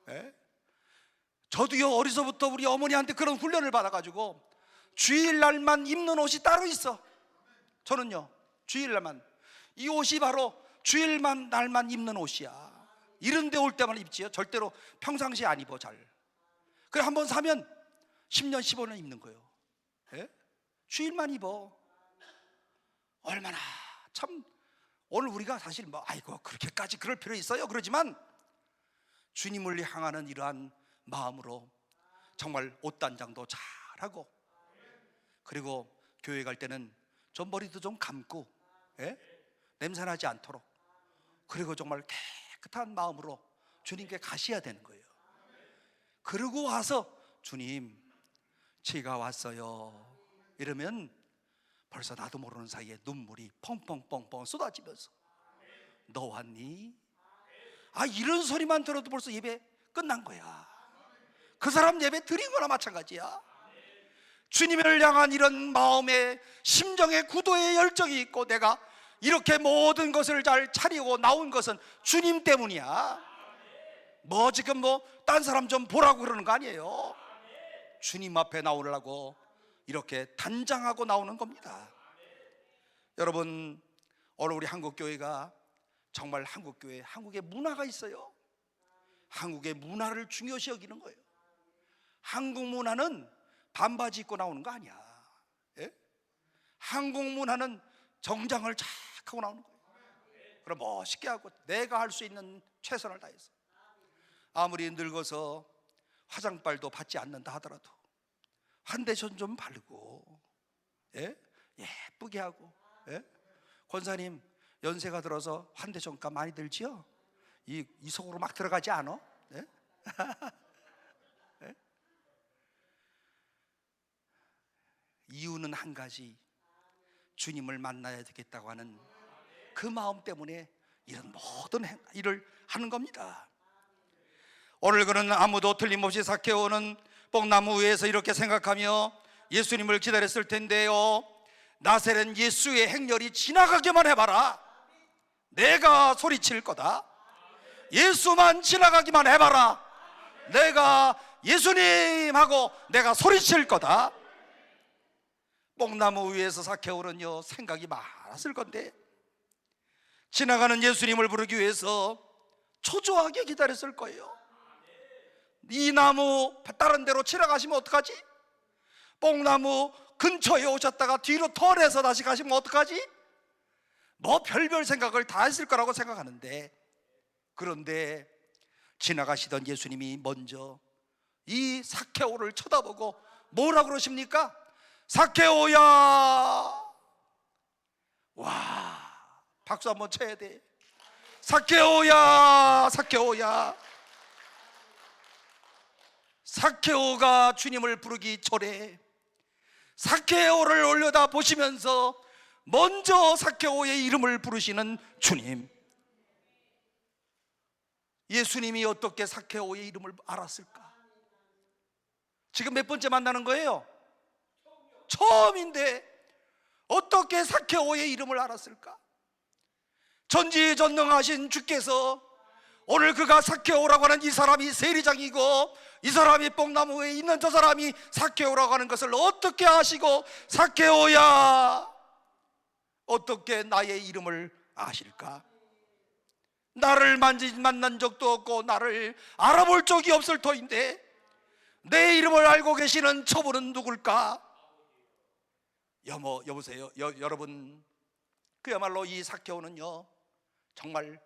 예? 저도요, 어려서부터 우리 어머니한테 그런 훈련을 받아가지고 주일날만 입는 옷이 따로 있어. 저는요, 주일날만, 이 옷이 바로 주일만 날만 입는 옷이야. 이런 데 올 때만 입지요. 절대로 평상시에 안 입어 잘. 그래 한번 사면 10년 15년 입는 거예요. 예? 주일만 입어. 얼마나 참, 오늘 우리가 사실 뭐 아이고 그렇게까지 그럴 필요 있어요 그러지만, 주님을 향하는 이러한 마음으로 정말 옷단장도 잘하고, 그리고 교회 갈 때는 좀 머리도 좀 감고, 예? 냄새나지 않도록, 그리고 정말 깨끗한 마음으로 주님께 가셔야 되는 거예요. 그러고 와서 주님 제가 왔어요 이러면 벌써 나도 모르는 사이에 눈물이 펑펑펑펑 쏟아지면서 너 왔니? 이런 소리만 들어도 벌써 예배 끝난 거야. 그 사람 예배 드린 거나 마찬가지야. 주님을 향한 이런 마음의 심정의 구도의 열정이 있고, 내가 이렇게 모든 것을 잘 차리고 나온 것은 주님 때문이야. 뭐 지금 딴 사람 좀 보라고 그러는 거 아니에요. 주님 앞에 나오려고 이렇게 단장하고 나오는 겁니다. 여러분, 오늘 우리 한국교회가 정말 한국교회, 한국의 문화가 있어요. 한국의 문화를 중요시 여기는 거예요. 한국 문화는 반바지 입고 나오는 거 아니야. 예? 한국 문화는 정장을 착 하고 나오는 거예요. 그럼 멋있게 하고 내가 할 수 있는 최선을 다해서, 아무리 늙어서 화장빨도 받지 않는다 하더라도 환대션 좀 바르고, 예? 예쁘게 하고 예? 권사님 연세가 들어서 환대전가 많이 들지요? 이 속으로 막 들어가지 않아? 예? 예? 이유는 한 가지, 주님을 만나야 되겠다고 하는 그 마음 때문에 이런 모든 일을 하는 겁니다. 오늘 그는 아무도 틀림없이 삭개오는 뽕나무 위에서 이렇게 생각하며 예수님을 기다렸을 텐데요, 나세렛 예수의 행렬이 지나가기만 해봐라, 내가 소리칠 거다. 예수만 지나가기만 해봐라, 내가 예수님하고 내가 소리칠 거다. 뽕나무 위에서 삭개오는요 생각이 많았을 건데 지나가는 예수님을 부르기 위해서 초조하게 기다렸을 거예요. 이 나무 다른 데로 지나가시면 어떡하지? 뽕나무 근처에 오셨다가 뒤로 털에서 다시 가시면 어떡하지? 뭐 별별 생각을 다 했을 거라고 생각하는데, 그런데 지나가시던 예수님이 먼저 이 삭개오를 쳐다보고 뭐라 그러십니까? 삭개오야! 와, 박수 한번 쳐야 돼. 삭개오야, 삭개오야. 삭개오가 주님을 부르기 전에 삭개오를 올려다 보시면서 먼저 삭개오의 이름을 부르시는 주님. 예수님이 어떻게 삭개오의 이름을 알았을까? 지금 몇 번째 만나는 거예요? 처음인데 어떻게 삭개오의 이름을 알았을까? 전지전능하신 주께서 오늘 그가 삭개오라고 하는 이 사람이 세리장이고 이 사람이 뽕나무에 있는 저 사람이 삭개오라고 하는 것을 어떻게 아시고 삭개오야 어떻게 나의 이름을 아실까? 나를 만난 적도 없고 나를 알아볼 적이 없을 터인데 내 이름을 알고 계시는 저분은 누굴까? 여보세요. 여러분, 그야말로 이 삭개오는요 정말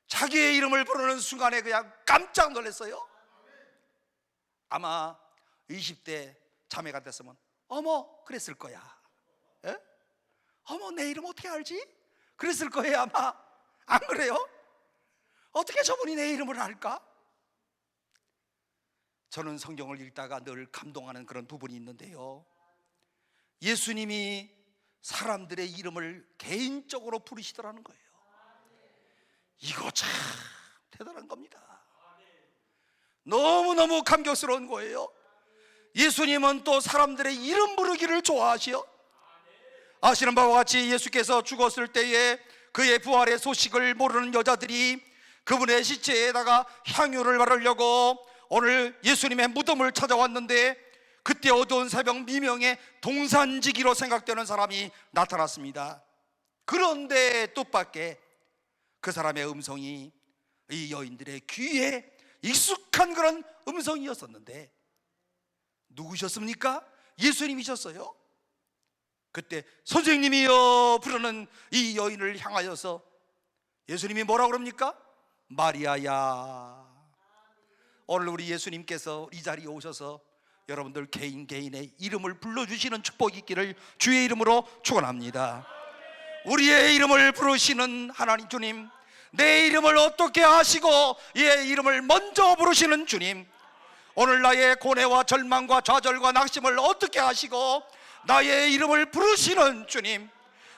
자기의 이름을 부르는 순간에 그냥 깜짝 놀랐어요. 아마 20대 자매가 됐으면 어머 그랬을 거야. 에? 어머 내 이름 어떻게 알지? 그랬을 거예요 아마. 안 그래요? 어떻게 저분이 내 이름을 알까? 저는 성경을 읽다가 늘 감동하는 그런 부분이 있는데요, 예수님이 사람들의 이름을 개인적으로 부르시더라는 거예요. 이거 참 대단한 겁니다. 너무너무 감격스러운 거예요. 예수님은 또 사람들의 이름 부르기를 좋아하시오. 아시는 바와 같이 예수께서 죽었을 때에 그의 부활의 소식을 모르는 여자들이 그분의 시체에다가 향유를 바르려고 오늘 예수님의 무덤을 찾아왔는데, 그때 어두운 새벽 미명에 동산지기로 생각되는 사람이 나타났습니다. 그런데 뜻밖의 그 사람의 음성이 이 여인들의 귀에 익숙한 그런 음성이었었는데, 누구셨습니까? 예수님이셨어요. 그때 선생님이여 부르는 이 여인을 향하여서 예수님이 뭐라고 그럽니까? 마리아야. 오늘 우리 예수님께서 이 자리에 오셔서 여러분들 개인의 이름을 불러주시는 축복이 있기를 주의 이름으로 축원합니다. 우리의 이름을 부르시는 하나님 주님, 내 이름을 어떻게 아시고 의 이름을 먼저 부르시는 주님, 오늘 나의 고뇌와 절망과 좌절과 낙심을 어떻게 아시고 나의 이름을 부르시는 주님,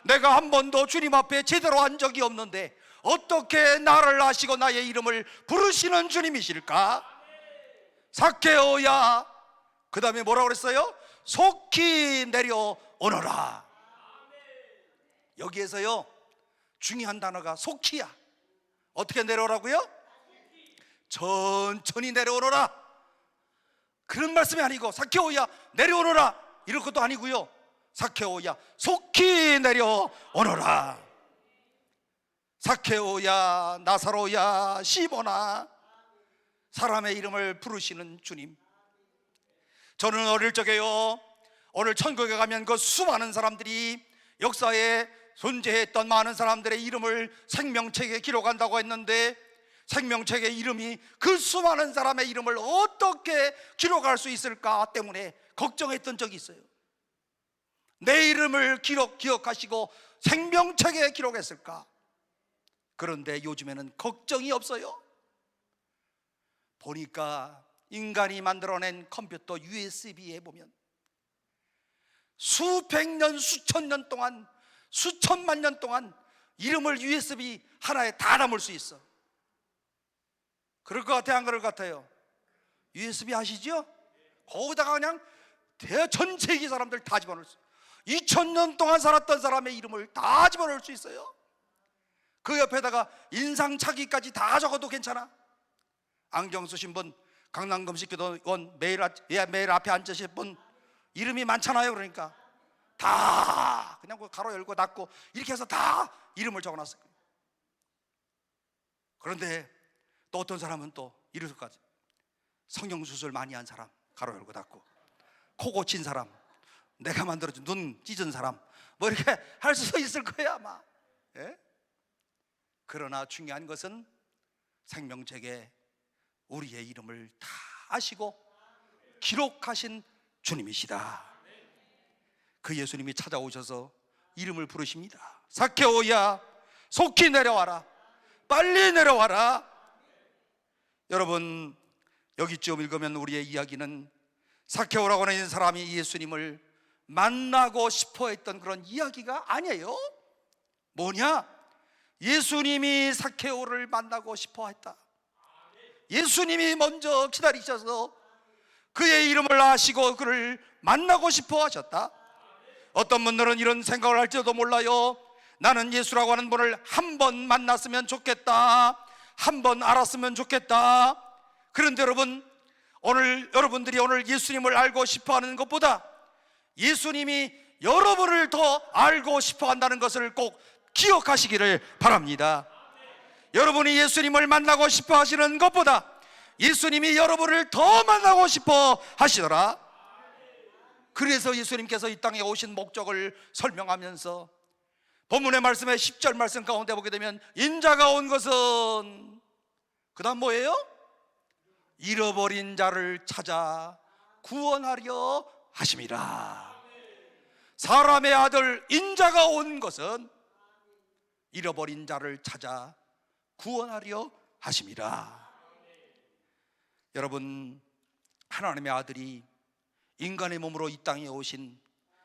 내가 한 번도 주님 앞에 제대로 한 적이 없는데 어떻게 나를 아시고 나의 이름을 부르시는 주님이실까? 삭개오야, 그 다음에 뭐라고 그랬어요? 속히 내려오너라. 여기에서요 중요한 단어가 속히야. 어떻게 내려오라고요? 천천히 내려오너라, 그런 말씀이 아니고 삭개오야 내려오너라 이럴 것도 아니고요, 삭개오야 속히 내려오너라. 삭개오야, 나사로야, 시몬아, 사람의 이름을 부르시는 주님. 저는 어릴 적에요, 오늘 천국에 가면 그 수많은 사람들이 역사에 존재했던 많은 사람들의 이름을 생명책에 기록한다고 했는데, 생명책의 이름이 그 수많은 사람의 이름을 어떻게 기록할 수 있을까 때문에 걱정했던 적이 있어요. 내 이름을 기억하시고 생명책에 기록했을까? 그런데 요즘에는 걱정이 없어요. 보니까 인간이 만들어낸 컴퓨터 USB에 보면 수백 년, 수천 년 동안, 수천만 년 동안 이름을 USB 하나에 다 담을 수 있어. 그럴 것 같아요, 안 그럴 것 같아요? USB 아시죠? 거기다가 그냥 전 세계 사람들 다 집어넣을 수, 2000년 동안 살았던 사람의 이름을 다 집어넣을 수 있어요. 그 옆에다가 인상착의까지 다 적어도 괜찮아. 안경 쓰신 분, 강남금식교도원 매일 앞에 앉으실 분 이름이 많잖아요. 그러니까 다 그냥 가로 열고 닫고 이렇게 해서 다 이름을 적어놨어요. 그런데 또 어떤 사람은 또 이럴 것 같아요. 성형수술 많이 한 사람, 가로 열고 닫고, 코 고친 사람, 내가 만들어준 눈 찢은 사람, 뭐 이렇게 할 수 있을 거야 아마. 예? 그러나 중요한 것은 생명책에 우리의 이름을 다 아시고 기록하신 주님이시다. 그 예수님이 찾아오셔서 이름을 부르십니다. 삭개오야, 속히 내려와라, 빨리 내려와라. 여러분, 여기쯤 읽으면 우리의 이야기는 삭개오라고 하는 사람이 예수님을 만나고 싶어 했던 그런 이야기가 아니에요. 뭐냐? 예수님이 삭개오를 만나고 싶어 했다. 예수님이 먼저 기다리셔서 그의 이름을 아시고 그를 만나고 싶어 하셨다. 어떤 분들은 이런 생각을 할지도 몰라요. 나는 예수라고 하는 분을 한 번 만났으면 좋겠다, 한 번 알았으면 좋겠다. 그런데 여러분들이 오늘 예수님을 알고 싶어 하는 것보다 예수님이 여러분을 더 알고 싶어 한다는 것을 꼭 기억하시기를 바랍니다. 여러분이 예수님을 만나고 싶어 하시는 것보다 예수님이 여러분을 더 만나고 싶어 하시더라. 그래서 예수님께서 이 땅에 오신 목적을 설명하면서 본문의 말씀의 10절 말씀 가운데 보게 되면 인자가 온 것은, 그 다음 뭐예요? 잃어버린 자를 찾아 구원하려 하심이라. 사람의 아들 인자가 온 것은 잃어버린 자를 찾아 구원하려 하심이라. 여러분, 하나님의 아들이 인간의 몸으로 이 땅에 오신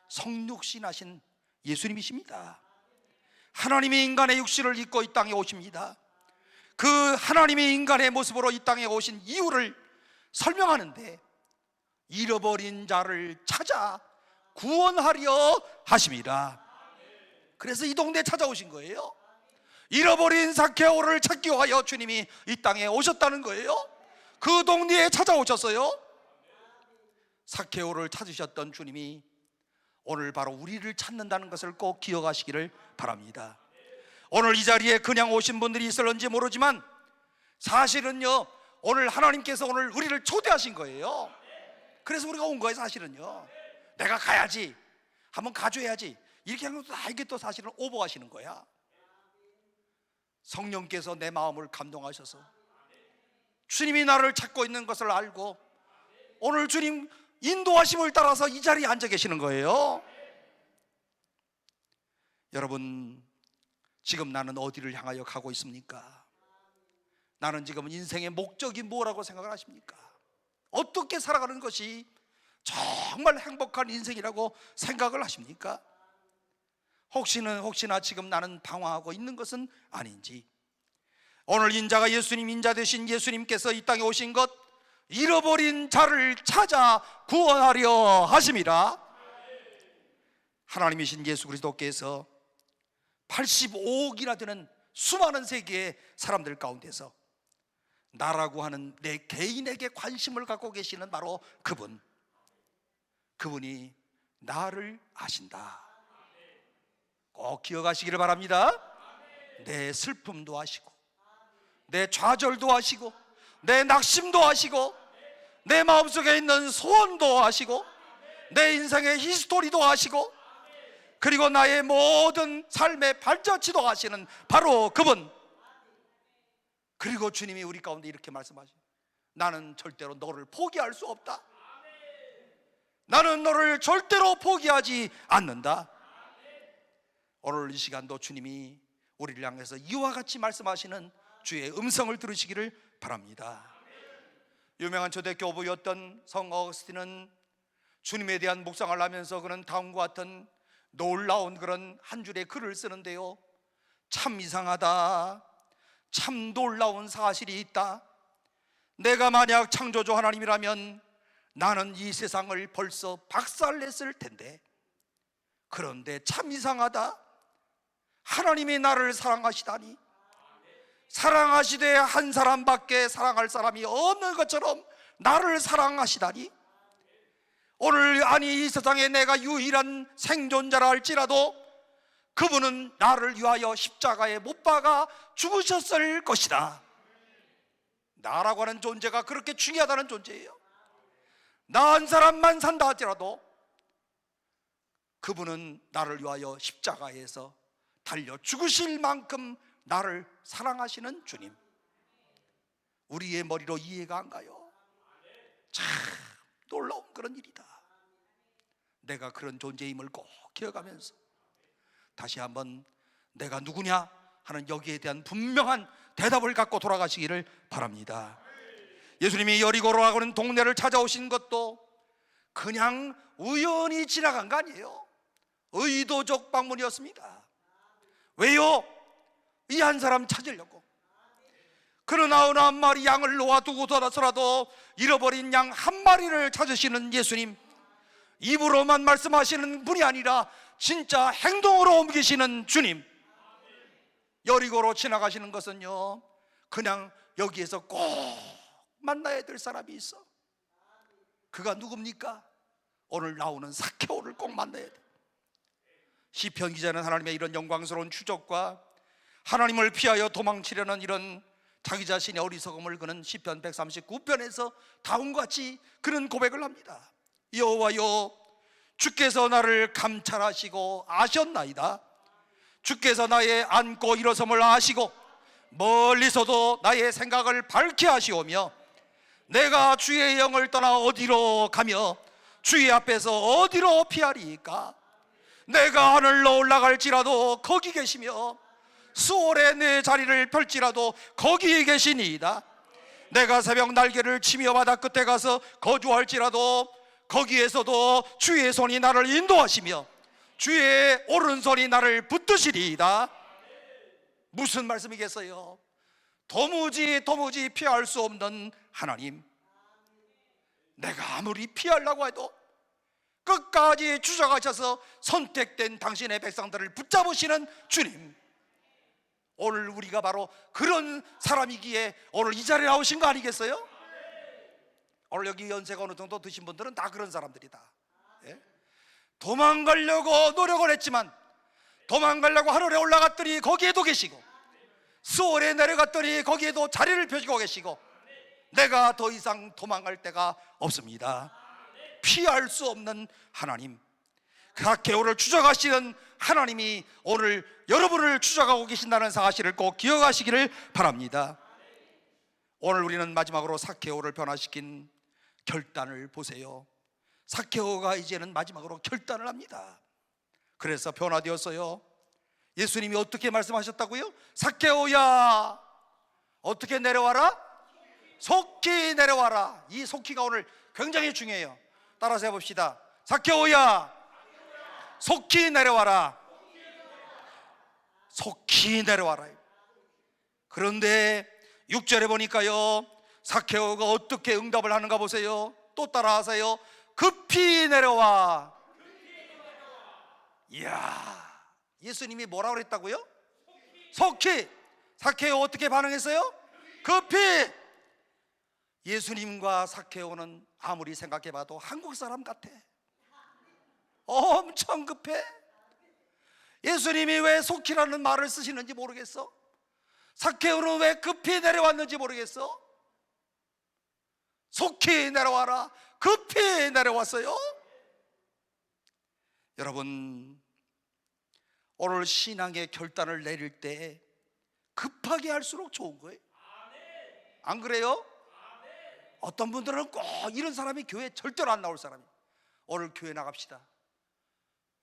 성육신하신 예수님이십니다. 하나님이 인간의 육신을 입고 이 땅에 오십니다. 그 하나님이 인간의 모습으로 이 땅에 오신 이유를 설명하는데 잃어버린 자를 찾아 구원하려 하심이라. 그래서 이 동네에 찾아오신 거예요. 잃어버린 삭개오를 찾기 위하여 주님이 이 땅에 오셨다는 거예요. 그 동네에 찾아오셨어요. 삭개오를 찾으셨던 주님이 오늘 바로 우리를 찾는다는 것을 꼭 기억하시기를 바랍니다. 오늘 이 자리에 그냥 오신 분들이 있을런지 모르지만 사실은요, 오늘 하나님께서 오늘 우리를 초대하신 거예요. 그래서 우리가 온 거예요. 사실은요, 내가 가야지, 한번 가줘야지, 이렇게 하는 것도 다 이게 또 사실은 오버하시는 거야. 성령께서 내 마음을 감동하셔서 주님이 나를 찾고 있는 것을 알고 오늘 주님 인도하심을 따라서 이 자리에 앉아 계시는 거예요. 여러분, 지금 나는 어디를 향하여 가고 있습니까? 나는 지금 인생의 목적이 뭐라고 생각을 하십니까? 어떻게 살아가는 것이 정말 행복한 인생이라고 생각을 하십니까? 혹시나 지금 나는 방황하고 있는 것은 아닌지, 오늘 인자가 예수님, 인자 되신 예수님께서 이 땅에 오신 것, 잃어버린 자를 찾아 구원하려 하심이라. 하나님이신 예수 그리스도께서 85억이나 되는 수많은 세계의 사람들 가운데서 나라고 하는 내 개인에게 관심을 갖고 계시는 바로 그분이 나를 아신다. 꼭 기억하시기를 바랍니다. 내 슬픔도 아시고, 내 좌절도 아시고, 내 낙심도 아시고, 내 마음속에 있는 소원도 아시고, 내 인생의 히스토리도 아시고, 그리고 나의 모든 삶의 발자취도 아시는 바로 그분. 그리고 주님이 우리 가운데 이렇게 말씀하시죠. 나는 절대로 너를 포기할 수 없다. 나는 너를 절대로 포기하지 않는다. 오늘 이 시간도 주님이 우리를 향해서 이와 같이 말씀하시는 주의 음성을 들으시기를 바랍니다. 유명한 초대교부였던 성 어거스틴은 주님에 대한 묵상을 하면서 그는 다음과 같은 놀라운 그런 한 줄의 글을 쓰는데요, 참 이상하다, 참 놀라운 사실이 있다. 내가 만약 창조주 하나님이라면 나는 이 세상을 벌써 박살냈을 텐데, 그런데 참 이상하다, 하나님이 나를 사랑하시다니, 사랑하시되 한 사람밖에 사랑할 사람이 없는 것처럼 나를 사랑하시다니, 오늘 아니 이 세상에 내가 유일한 생존자라 할지라도 그분은 나를 위하여 십자가에 못 박아 죽으셨을 것이다. 나라고 하는 존재가 그렇게 중요하다는 존재예요. 나 한 사람만 산다 할지라도 그분은 나를 위하여 십자가에서 달려 죽으실 만큼 나를 사랑하시는 주님. 우리의 머리로 이해가 안 가요. 참 놀라운 그런 일이다. 내가 그런 존재임을 꼭 기억하면서 다시 한번 내가 누구냐 하는 여기에 대한 분명한 대답을 갖고 돌아가시기를 바랍니다. 예수님이 여리고라고 하는 동네를 찾아오신 것도 그냥 우연히 지나간 거 아니에요. 의도적 방문이었습니다. 왜요? 이 한 사람 찾으려고. 그러나 어느 한 마리 양을 놓아두고 돌아서라도 잃어버린 양 한 마리를 찾으시는 예수님, 입으로만 말씀하시는 분이 아니라 진짜 행동으로 옮기시는 주님. 여리고로 지나가시는 것은요, 그냥 여기에서 꼭 만나야 될 사람이 있어. 그가 누굽니까? 오늘 나오는 삭개오를 꼭 만나야 돼. 시편 기자는 하나님의 이런 영광스러운 추적과 하나님을 피하여 도망치려는 이런 자기 자신의 어리석음을 그는 시편 139편에서 다음과 같이 그는 고백을 합니다. 여호와여, 주께서 나를 감찰하시고 아셨나이다. 주께서 나의 앉고 일어섬을 아시고 멀리서도 나의 생각을 밝게 하시오며, 내가 주의 영을 떠나 어디로 가며 주의 앞에서 어디로 피하리까? 내가 하늘로 올라갈지라도 거기 계시며 수월에 내 자리를 펼지라도 거기 계시니이다. 내가 새벽 날개를 치며 바다 끝에 가서 거주할지라도 거기에서도 주의 손이 나를 인도하시며 주의 오른손이 나를 붙드시리이다. 무슨 말씀이겠어요? 도무지 피할 수 없는 하나님, 내가 아무리 피하려고 해도 끝까지 주저가셔서 선택된 당신의 백성들을 붙잡으시는 주님. 오늘 우리가 바로 그런 사람이기에 오늘 이 자리에 나오신 거 아니겠어요? 오늘 여기 연세가 어느 정도 드신 분들은 다 그런 사람들이다. 예? 도망가려고 노력을 했지만, 도망가려고 하늘에 올라갔더니 거기에도 계시고, 수월에 내려갔더니 거기에도 자리를 펴시고 계시고, 내가 더 이상 도망갈 데가 없습니다. 피할 수 없는 하나님, 삭개오를 추적하시는 하나님이 오늘 여러분을 추적하고 계신다는 사실을 꼭 기억하시기를 바랍니다. 오늘 우리는 마지막으로 삭개오를 변화시킨 결단을 보세요. 삭개오가 이제는 마지막으로 결단을 합니다. 그래서 변화되었어요. 예수님이 어떻게 말씀하셨다고요? 삭개오야, 어떻게 내려와라? 속히 내려와라. 이 속히가 오늘 굉장히 중요해요. 따라서 해봅시다. 삭개오야, 속히 내려와라. 속히 내려와라. 그런데 6절에 보니까요, 삭개오가 어떻게 응답을 하는가 보세요. 또 따라하세요. 급히 내려와. 이야, 예수님이 뭐라고 그랬다고요? 속히. 삭개오 어떻게 반응했어요? 급히. 예수님과 삭개오는 아무리 생각해봐도 한국 사람 같아. 엄청 급해. 예수님이 왜 속히라는 말을 쓰시는지 모르겠어. 삭개오는 왜 급히 내려왔는지 모르겠어. 속히 내려와라. 급히 내려왔어요. 여러분, 오늘 신앙의 결단을 내릴 때 급하게 할수록 좋은 거예요. 안 그래요? 어떤 분들은 꼭 이런 사람이 교회에 절대로 안 나올 사람이에요. 오늘 교회 나갑시다.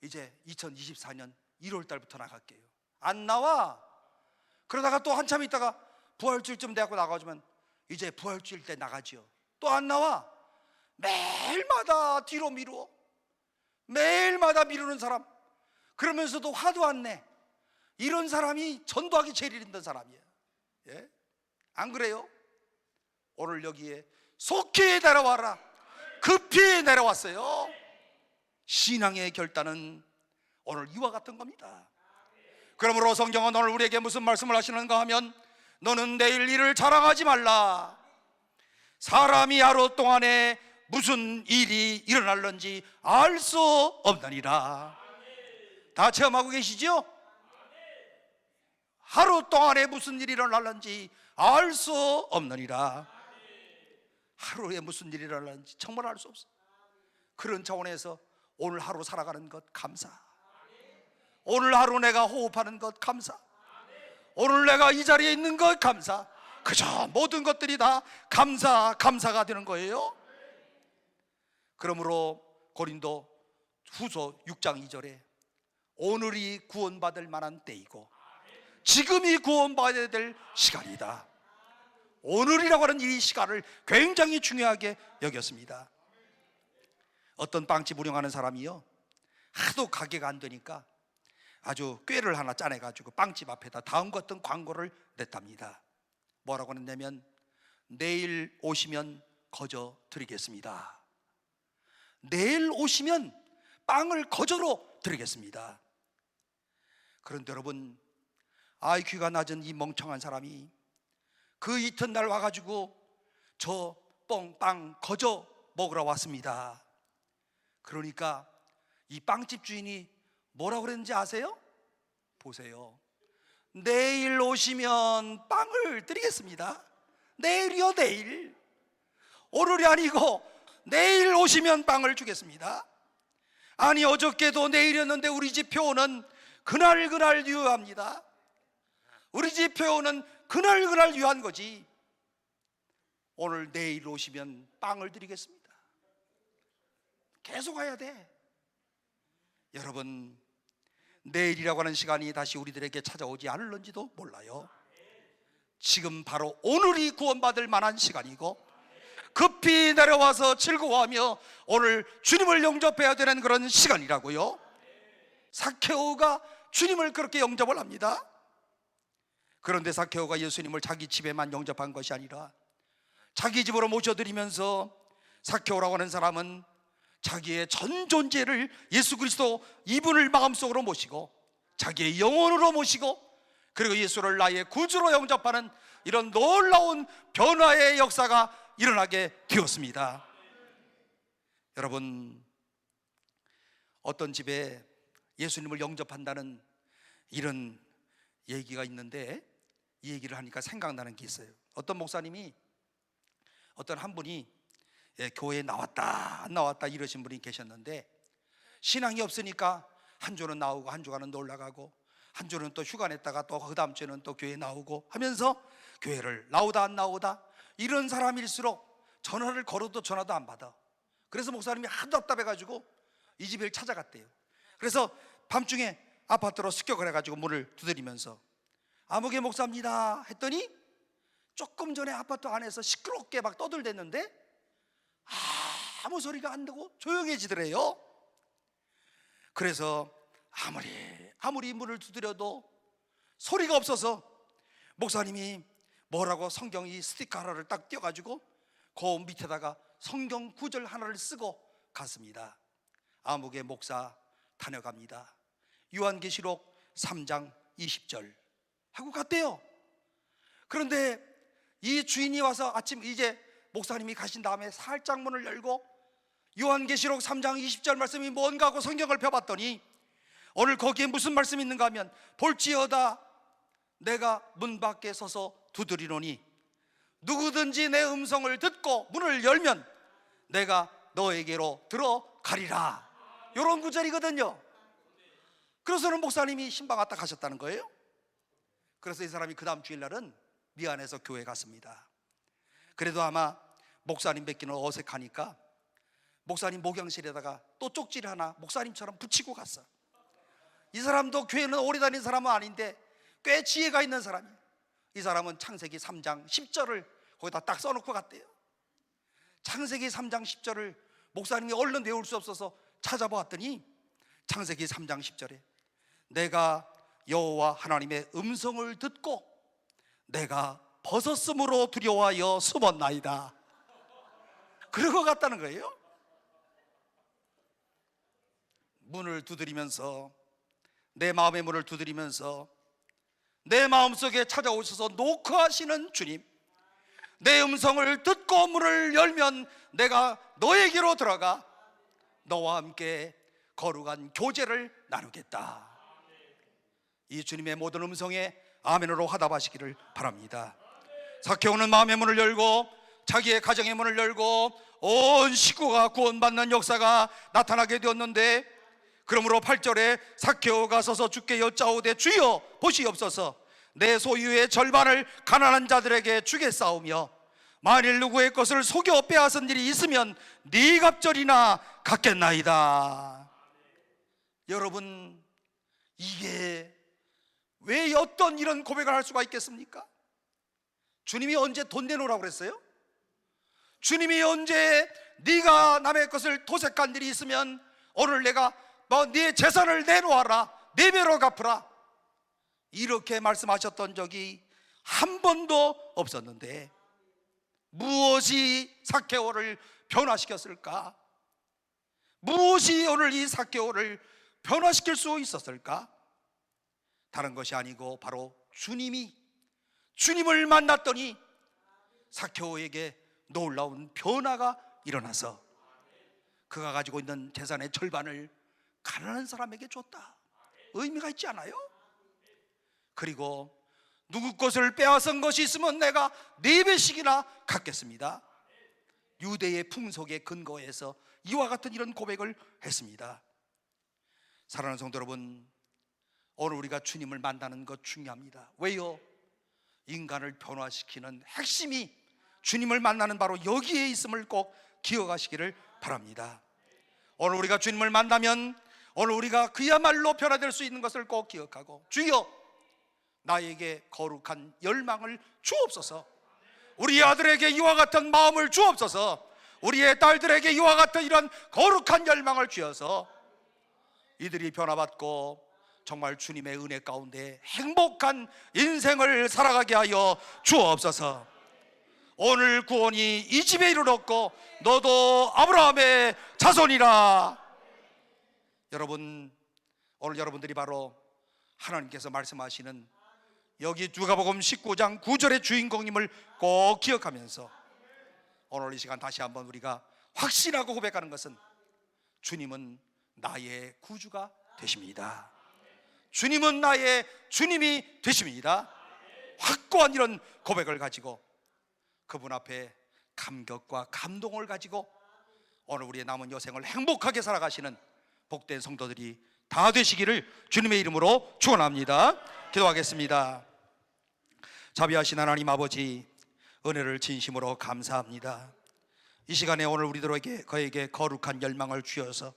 이제 2024년 1월 달부터 나갈게요. 안 나와. 그러다가 또 한참 있다가 부활주일쯤 돼갖고 나가주면 이제 부활주일 때 나가지요. 또 안 나와. 매일마다 뒤로 미루어. 매일마다 미루는 사람, 그러면서도 화도 안 내. 이런 사람이 전도하기 제일 힘든 사람이에요. 예? 안 그래요? 오늘 여기에 속히 내려와라. 급히 내려왔어요. 신앙의 결단은 오늘 이와 같은 겁니다. 그러므로 성경은 오늘 우리에게 무슨 말씀을 하시는가 하면, 너는 내일 일을 자랑하지 말라. 사람이 하루 동안에 무슨 일이 일어날는지 알 수 없느니라. 다 체험하고 계시죠? 하루 동안에 무슨 일이 일어날는지 알 수 없느니라. 하루에 무슨 일이 일어날는지 정말 알 수 없어. 그런 차원에서 오늘 하루 살아가는 것 감사. 오늘 하루 내가 호흡하는 것 감사. 오늘 내가 이 자리에 있는 것 감사. 그저 모든 것들이 다 감사가 되는 거예요. 그러므로 고린도 후서 6장 2절에 오늘이 구원받을 만한 때이고 지금이 구원받아야 될 시간이다. 오늘이라고 하는 이 시간을 굉장히 중요하게 여겼습니다. 어떤 빵집 운영하는 사람이요, 하도 가게가 안 되니까 아주 꾀를 하나 짜내가지고 빵집 앞에다 다음과 같은 광고를 냈답니다. 뭐라고 했냐면, 내일 오시면 거저 드리겠습니다. 내일 오시면 빵을 거저로 드리겠습니다. 그런데 여러분, IQ가 낮은 이 멍청한 사람이 그 이튿날 와가지고 저 빵 거저 먹으러 왔습니다. 그러니까 이 빵집 주인이 뭐라고 그랬는지 아세요? 보세요. 내일 오시면 빵을 드리겠습니다. 내일이요, 내일. 오늘이 아니고 내일 오시면 빵을 주겠습니다. 아니, 어저께도 내일이었는데 우리 집 표는 그날 유효합니다. 우리 집 표는 그날 유효한 거지. 오늘 내일 오시면 빵을 드리겠습니다. 계속 와야 돼. 여러분, 내일이라고 하는 시간이 다시 우리들에게 찾아오지 않을런지도 몰라요. 지금 바로 오늘이 구원받을 만한 시간이고 급히 내려와서 즐거워하며 오늘 주님을 영접해야 되는 그런 시간이라고요. 삭개오가 주님을 그렇게 영접을 합니다. 그런데 삭개오가 예수님을 자기 집에만 영접한 것이 아니라 자기 집으로 모셔드리면서 삭개오라고 하는 사람은 자기의 전 존재를 예수 그리스도 이분을 마음속으로 모시고 자기의 영혼으로 모시고 그리고 예수를 나의 구주로 영접하는 이런 놀라운 변화의 역사가 일어나게 되었습니다. 여러분, 어떤 집에 예수님을 영접한다는 이런 얘기가 있는데, 이 얘기를 하니까 생각나는 게 있어요. 어떤 목사님이, 어떤 한 분이 교회에 나왔다 안 나왔다 이러신 분이 계셨는데, 신앙이 없으니까 한 주는 나오고 한 주간은 놀러 가고 한 주는 또 휴가 냈다가 또 그 다음 주에는 또 교회에 나오고 하면서 교회를 나오다 안 나오다 이런 사람일수록 전화를 걸어도 전화도 안 받아. 그래서 목사님이 하도 답답해가지고 이 집을 찾아갔대요. 그래서 밤중에 아파트로 습격을 해가지고 문을 두드리면서 아무개 목사입니다 했더니 조금 전에 아파트 안에서 시끄럽게 막 떠들댔는데 아무 소리가 안 나고 조용해지더래요. 그래서 아무리 문을 두드려도 소리가 없어서 목사님이 뭐라고 성경 이 스티커 하나를 딱 띄워가지고 그 밑에다가 성경 구절 하나를 쓰고 갔습니다. 아무개 목사 다녀갑니다. 요한계시록 3장 20절 하고 갔대요. 그런데 이 주인이 와서 아침 이제 목사님이 가신 다음에 살짝 문을 열고 요한계시록 3장 20절 말씀이 뭔가 하고 성경을 펴봤더니 오늘 거기에 무슨 말씀이 있는가 하면, 볼지어다 내가 문 밖에 서서 두드리노니 누구든지 내 음성을 듣고 문을 열면 내가 너에게로 들어가리라. 이런 구절이거든요. 그래서는 목사님이 신방 왔다 가셨다는 거예요. 그래서 이 사람이 그 다음 주일날은 미안해서 교회 갔습니다. 그래도 아마 목사님 뵙기는 어색하니까 목사님 목욕실에다가 또 쪽지를 하나 목사님처럼 붙이고 갔어. 이 사람도 교회는 오래 다닌 사람은 아닌데 꽤 지혜가 있는 사람이에요. 이 사람은 창세기 3장 10절을 거기다 딱 써놓고 갔대요. 창세기 3장 10절을 목사님이 얼른 외울 수 없어서 찾아보았더니 창세기 3장 10절에 내가 여호와 하나님의 음성을 듣고 내가 벗었으므로 두려워하여 숨었나이다. 그러고 갔다는 거예요. 문을 두드리면서, 내 마음의 문을 두드리면서 내 마음속에 찾아오셔서 녹화하시는 주님, 내 음성을 듣고 문을 열면 내가 너에게로 들어가 너와 함께 거룩한 교제를 나누겠다. 이 주님의 모든 음성에 아멘으로 화답하시기를 바랍니다. 삭개오는 마음의 문을 열고 자기의 가정의 문을 열고 온 식구가 구원받는 역사가 나타나게 되었는데, 그러므로 8절에 삭개오가 서서 주께 여짜오되 주여 보시옵소서, 내 소유의 절반을 가난한 자들에게 주겠사오며 만일 누구의 것을 속여 빼앗은 일이 있으면 네 갑절이나 갚겠나이다. 여러분, 이게 왜 어떤 이런 고백을 할 수가 있겠습니까? 주님이 언제 돈 내놓으라고 그랬어요? 주님이 언제 네가 남의 것을 도색한 일이 있으면 오늘 내가 네 재산을 내놓아라, 네 배로 갚으라, 이렇게 말씀하셨던 적이 한 번도 없었는데 무엇이 삭개오를 변화시켰을까? 무엇이 오늘 이 삭개오를 변화시킬 수 있었을까? 다른 것이 아니고 바로 주님을 만났더니 삭개오에게 놀라운 변화가 일어나서 그가 가지고 있는 재산의 절반을 가난한 사람에게 줬다. 의미가 있지 않아요? 그리고 누구 것을 빼앗은 것이 있으면 내가 4배씩이나 갚겠습니다. 유대의 풍속에 근거해서 이와 같은 이런 고백을 했습니다. 사랑하는 성도 여러분, 오늘 우리가 주님을 만나는 것 중요합니다. 왜요? 인간을 변화시키는 핵심이 주님을 만나는 바로 여기에 있음을 꼭 기억하시기를 바랍니다. 오늘 우리가 주님을 만나면 오늘 우리가 그야말로 변화될 수 있는 것을 꼭 기억하고, 주여 나에게 거룩한 열망을 주옵소서, 우리 아들에게 이와 같은 마음을 주옵소서, 우리의 딸들에게 이와 같은 이런 거룩한 열망을 주어서 이들이 변화받고 정말 주님의 은혜 가운데 행복한 인생을 살아가게 하여 주옵소서. 오늘 구원이 이 집에 이르렀고 너도 아브라함의 자손이라. 여러분, 오늘 여러분들이 바로 하나님께서 말씀하시는 여기 누가복음 19장 9절의 주인공임을 꼭 기억하면서 오늘 이 시간 다시 한번 우리가 확신하고 고백하는 것은 주님은 나의 구주가 되십니다. 주님은 나의 주님이 되십니다. 확고한 이런 고백을 가지고 그분 앞에 감격과 감동을 가지고 오늘 우리의 남은 여생을 행복하게 살아가시는 복된 성도들이 다 되시기를 주님의 이름으로 축원합니다. 기도하겠습니다. 자비하신 하나님 아버지, 은혜를 진심으로 감사합니다. 이 시간에 오늘 우리들에게 그에게 거룩한 열망을 주셔서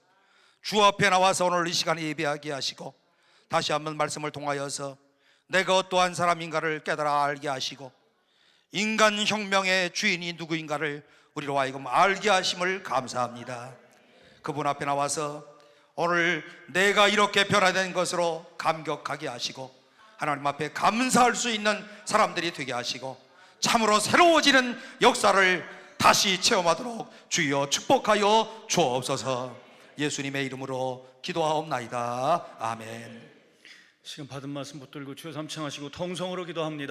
주 앞에 나와서 오늘 이 시간에 예배하게 하시고 다시 한번 말씀을 통하여서 내가 어떠한 사람인가를 깨달아 알게 하시고 인간 혁명의 주인이 누구인가를 우리로 하여금 알게 하심을 감사합니다. 그분 앞에 나와서 오늘 내가 이렇게 변화된 것으로 감격하게 하시고 하나님 앞에 감사할 수 있는 사람들이 되게 하시고 참으로 새로워지는 역사를 다시 체험하도록 주여 축복하여 주옵소서. 예수님의 이름으로 기도하옵나이다. 아멘. 지금 받은 말씀 붙들고 주여 삼창하시고 통성으로 기도합니다.